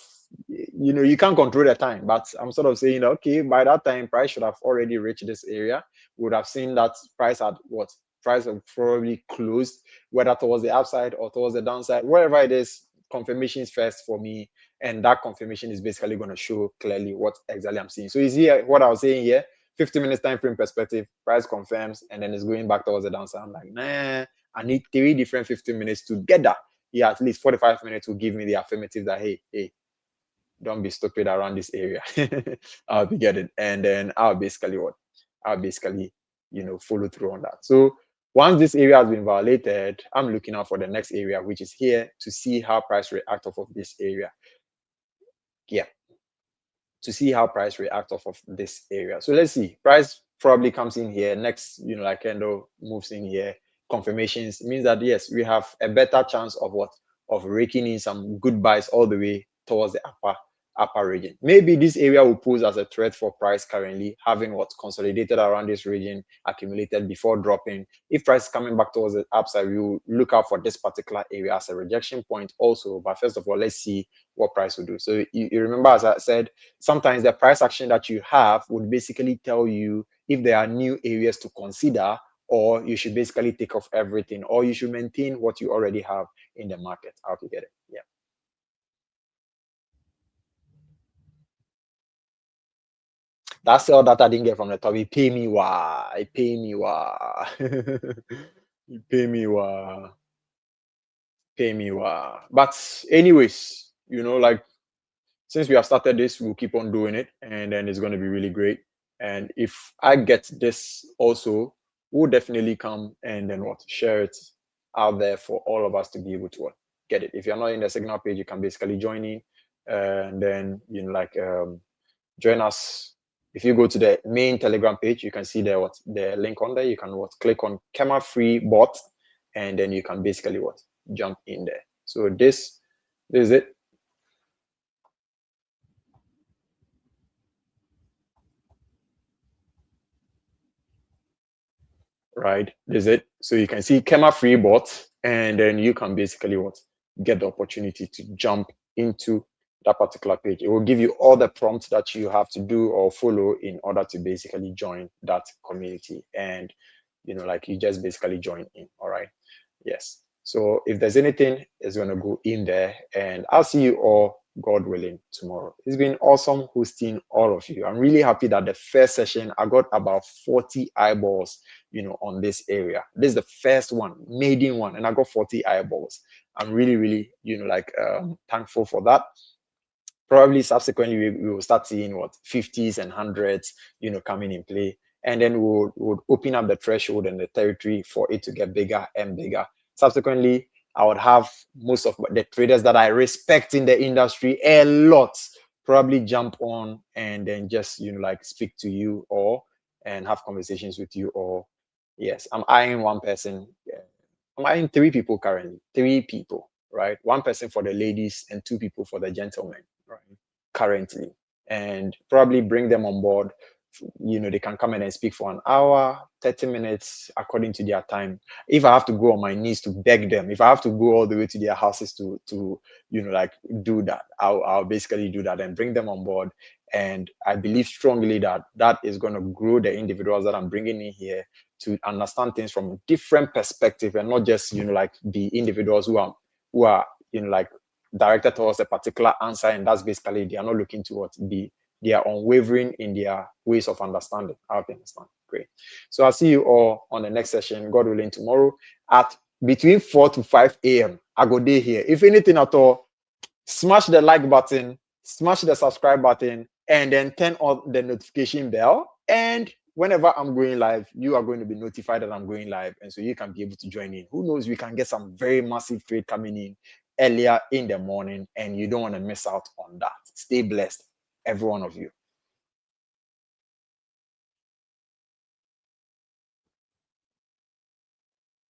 you can't control the time, but I'm sort of saying, okay, by that time price should have already reached this area. We would have seen that price had what price have probably closed, whether towards the upside or towards the downside, wherever it is. Confirmation is first for me, and that confirmation is basically going to show clearly what exactly I'm seeing. So you see what I was saying here, 50 minutes time frame perspective, price confirms, and then it's going back towards the downside. I'm like, nah, I need 3 different 15 minutes together. Yeah, at least 45 minutes will give me the affirmative that, hey, don't be stupid around this area. I'll be getting, and then I'll basically follow through on that. So once this area has been violated, I'm looking out for the next area, which is here, to see how price react off of this area. Yeah, to see how price react off of this area. So let's see. Price probably comes in here next, like candle moves in here. Confirmations means that yes, we have a better chance of what? Of raking in some good buys all the way towards the upper region. Maybe this area will pose as a threat for price currently, having what consolidated around this region, accumulated before dropping. If price is coming back towards the upside, we will look out for this particular area as a rejection point also. But first of all, let's see what price will do. So you remember, as I said, sometimes the price action that you have would basically tell you if there are new areas to consider, or you should basically take off everything, or you should maintain what you already have in the market. How to get it? Yeah. That's all that I didn't get from the top. He pay me wah. He pay me wah. He pay me wah. Pay me wah. But anyways, like, since we have started this, we'll keep on doing it, and then it's going to be really great. And if I get this also, we'll definitely come and then share it out there for all of us to be able to get it. If you're not in the Signal page, you can basically join in, and then join us. If you go to the main Telegram page, you can see the link on there. You can click on KEMMA free bot, and then you can basically jump in there. So this is it. Right, this is it. So you can see KEMMA free bot, and then you can basically get the opportunity to jump into that particular page. It will give you all the prompts that you have to do or follow in order to basically join that community. And you just basically join in. All right. Yes. So if there's anything, it's going to go in there, and I'll see you all, God willing, tomorrow. It's been awesome hosting all of you. I'm really happy that the first session, I got about 40 eyeballs, on this area. This is the first one, maiden one, and I got 40 eyeballs. I'm really, really, thankful for that. Probably subsequently, we will start seeing 50s and 100s, coming in play. And then we'll open up the threshold and the territory for it to get bigger and bigger. Subsequently, I would have most of the traders that I respect in the industry a lot probably jump on and then just speak to you and have conversations with you. Or yes, I'm eyeing one person. I'm eyeing 3 people currently. 3 people, right? 1 person for the ladies and 2 people for the gentlemen, right? Currently, and probably bring them on board. They can come in and speak for an hour, 30 minutes, according to their time. If I have to go on my knees to beg them, if I have to go all the way to their houses to do that, I'll basically do that and bring them on board. And I believe strongly that that is going to grow the individuals that I'm bringing in here to understand things from a different perspective, and not just the individuals who are directed towards a particular answer, and that's basically they are not looking towards they are unwavering in their ways of understanding. I hope you understand. Great. So I'll see you all on the next session, God willing, tomorrow at between 4 to 5 a.m. I go day here. If anything at all, smash the like button, smash the subscribe button, and then turn on the notification bell. And whenever I'm going live, you are going to be notified that I'm going live, and so you can be able to join in. Who knows, we can get some very massive trade coming in earlier in the morning, and you don't want to miss out on that. Stay blessed, every one of you.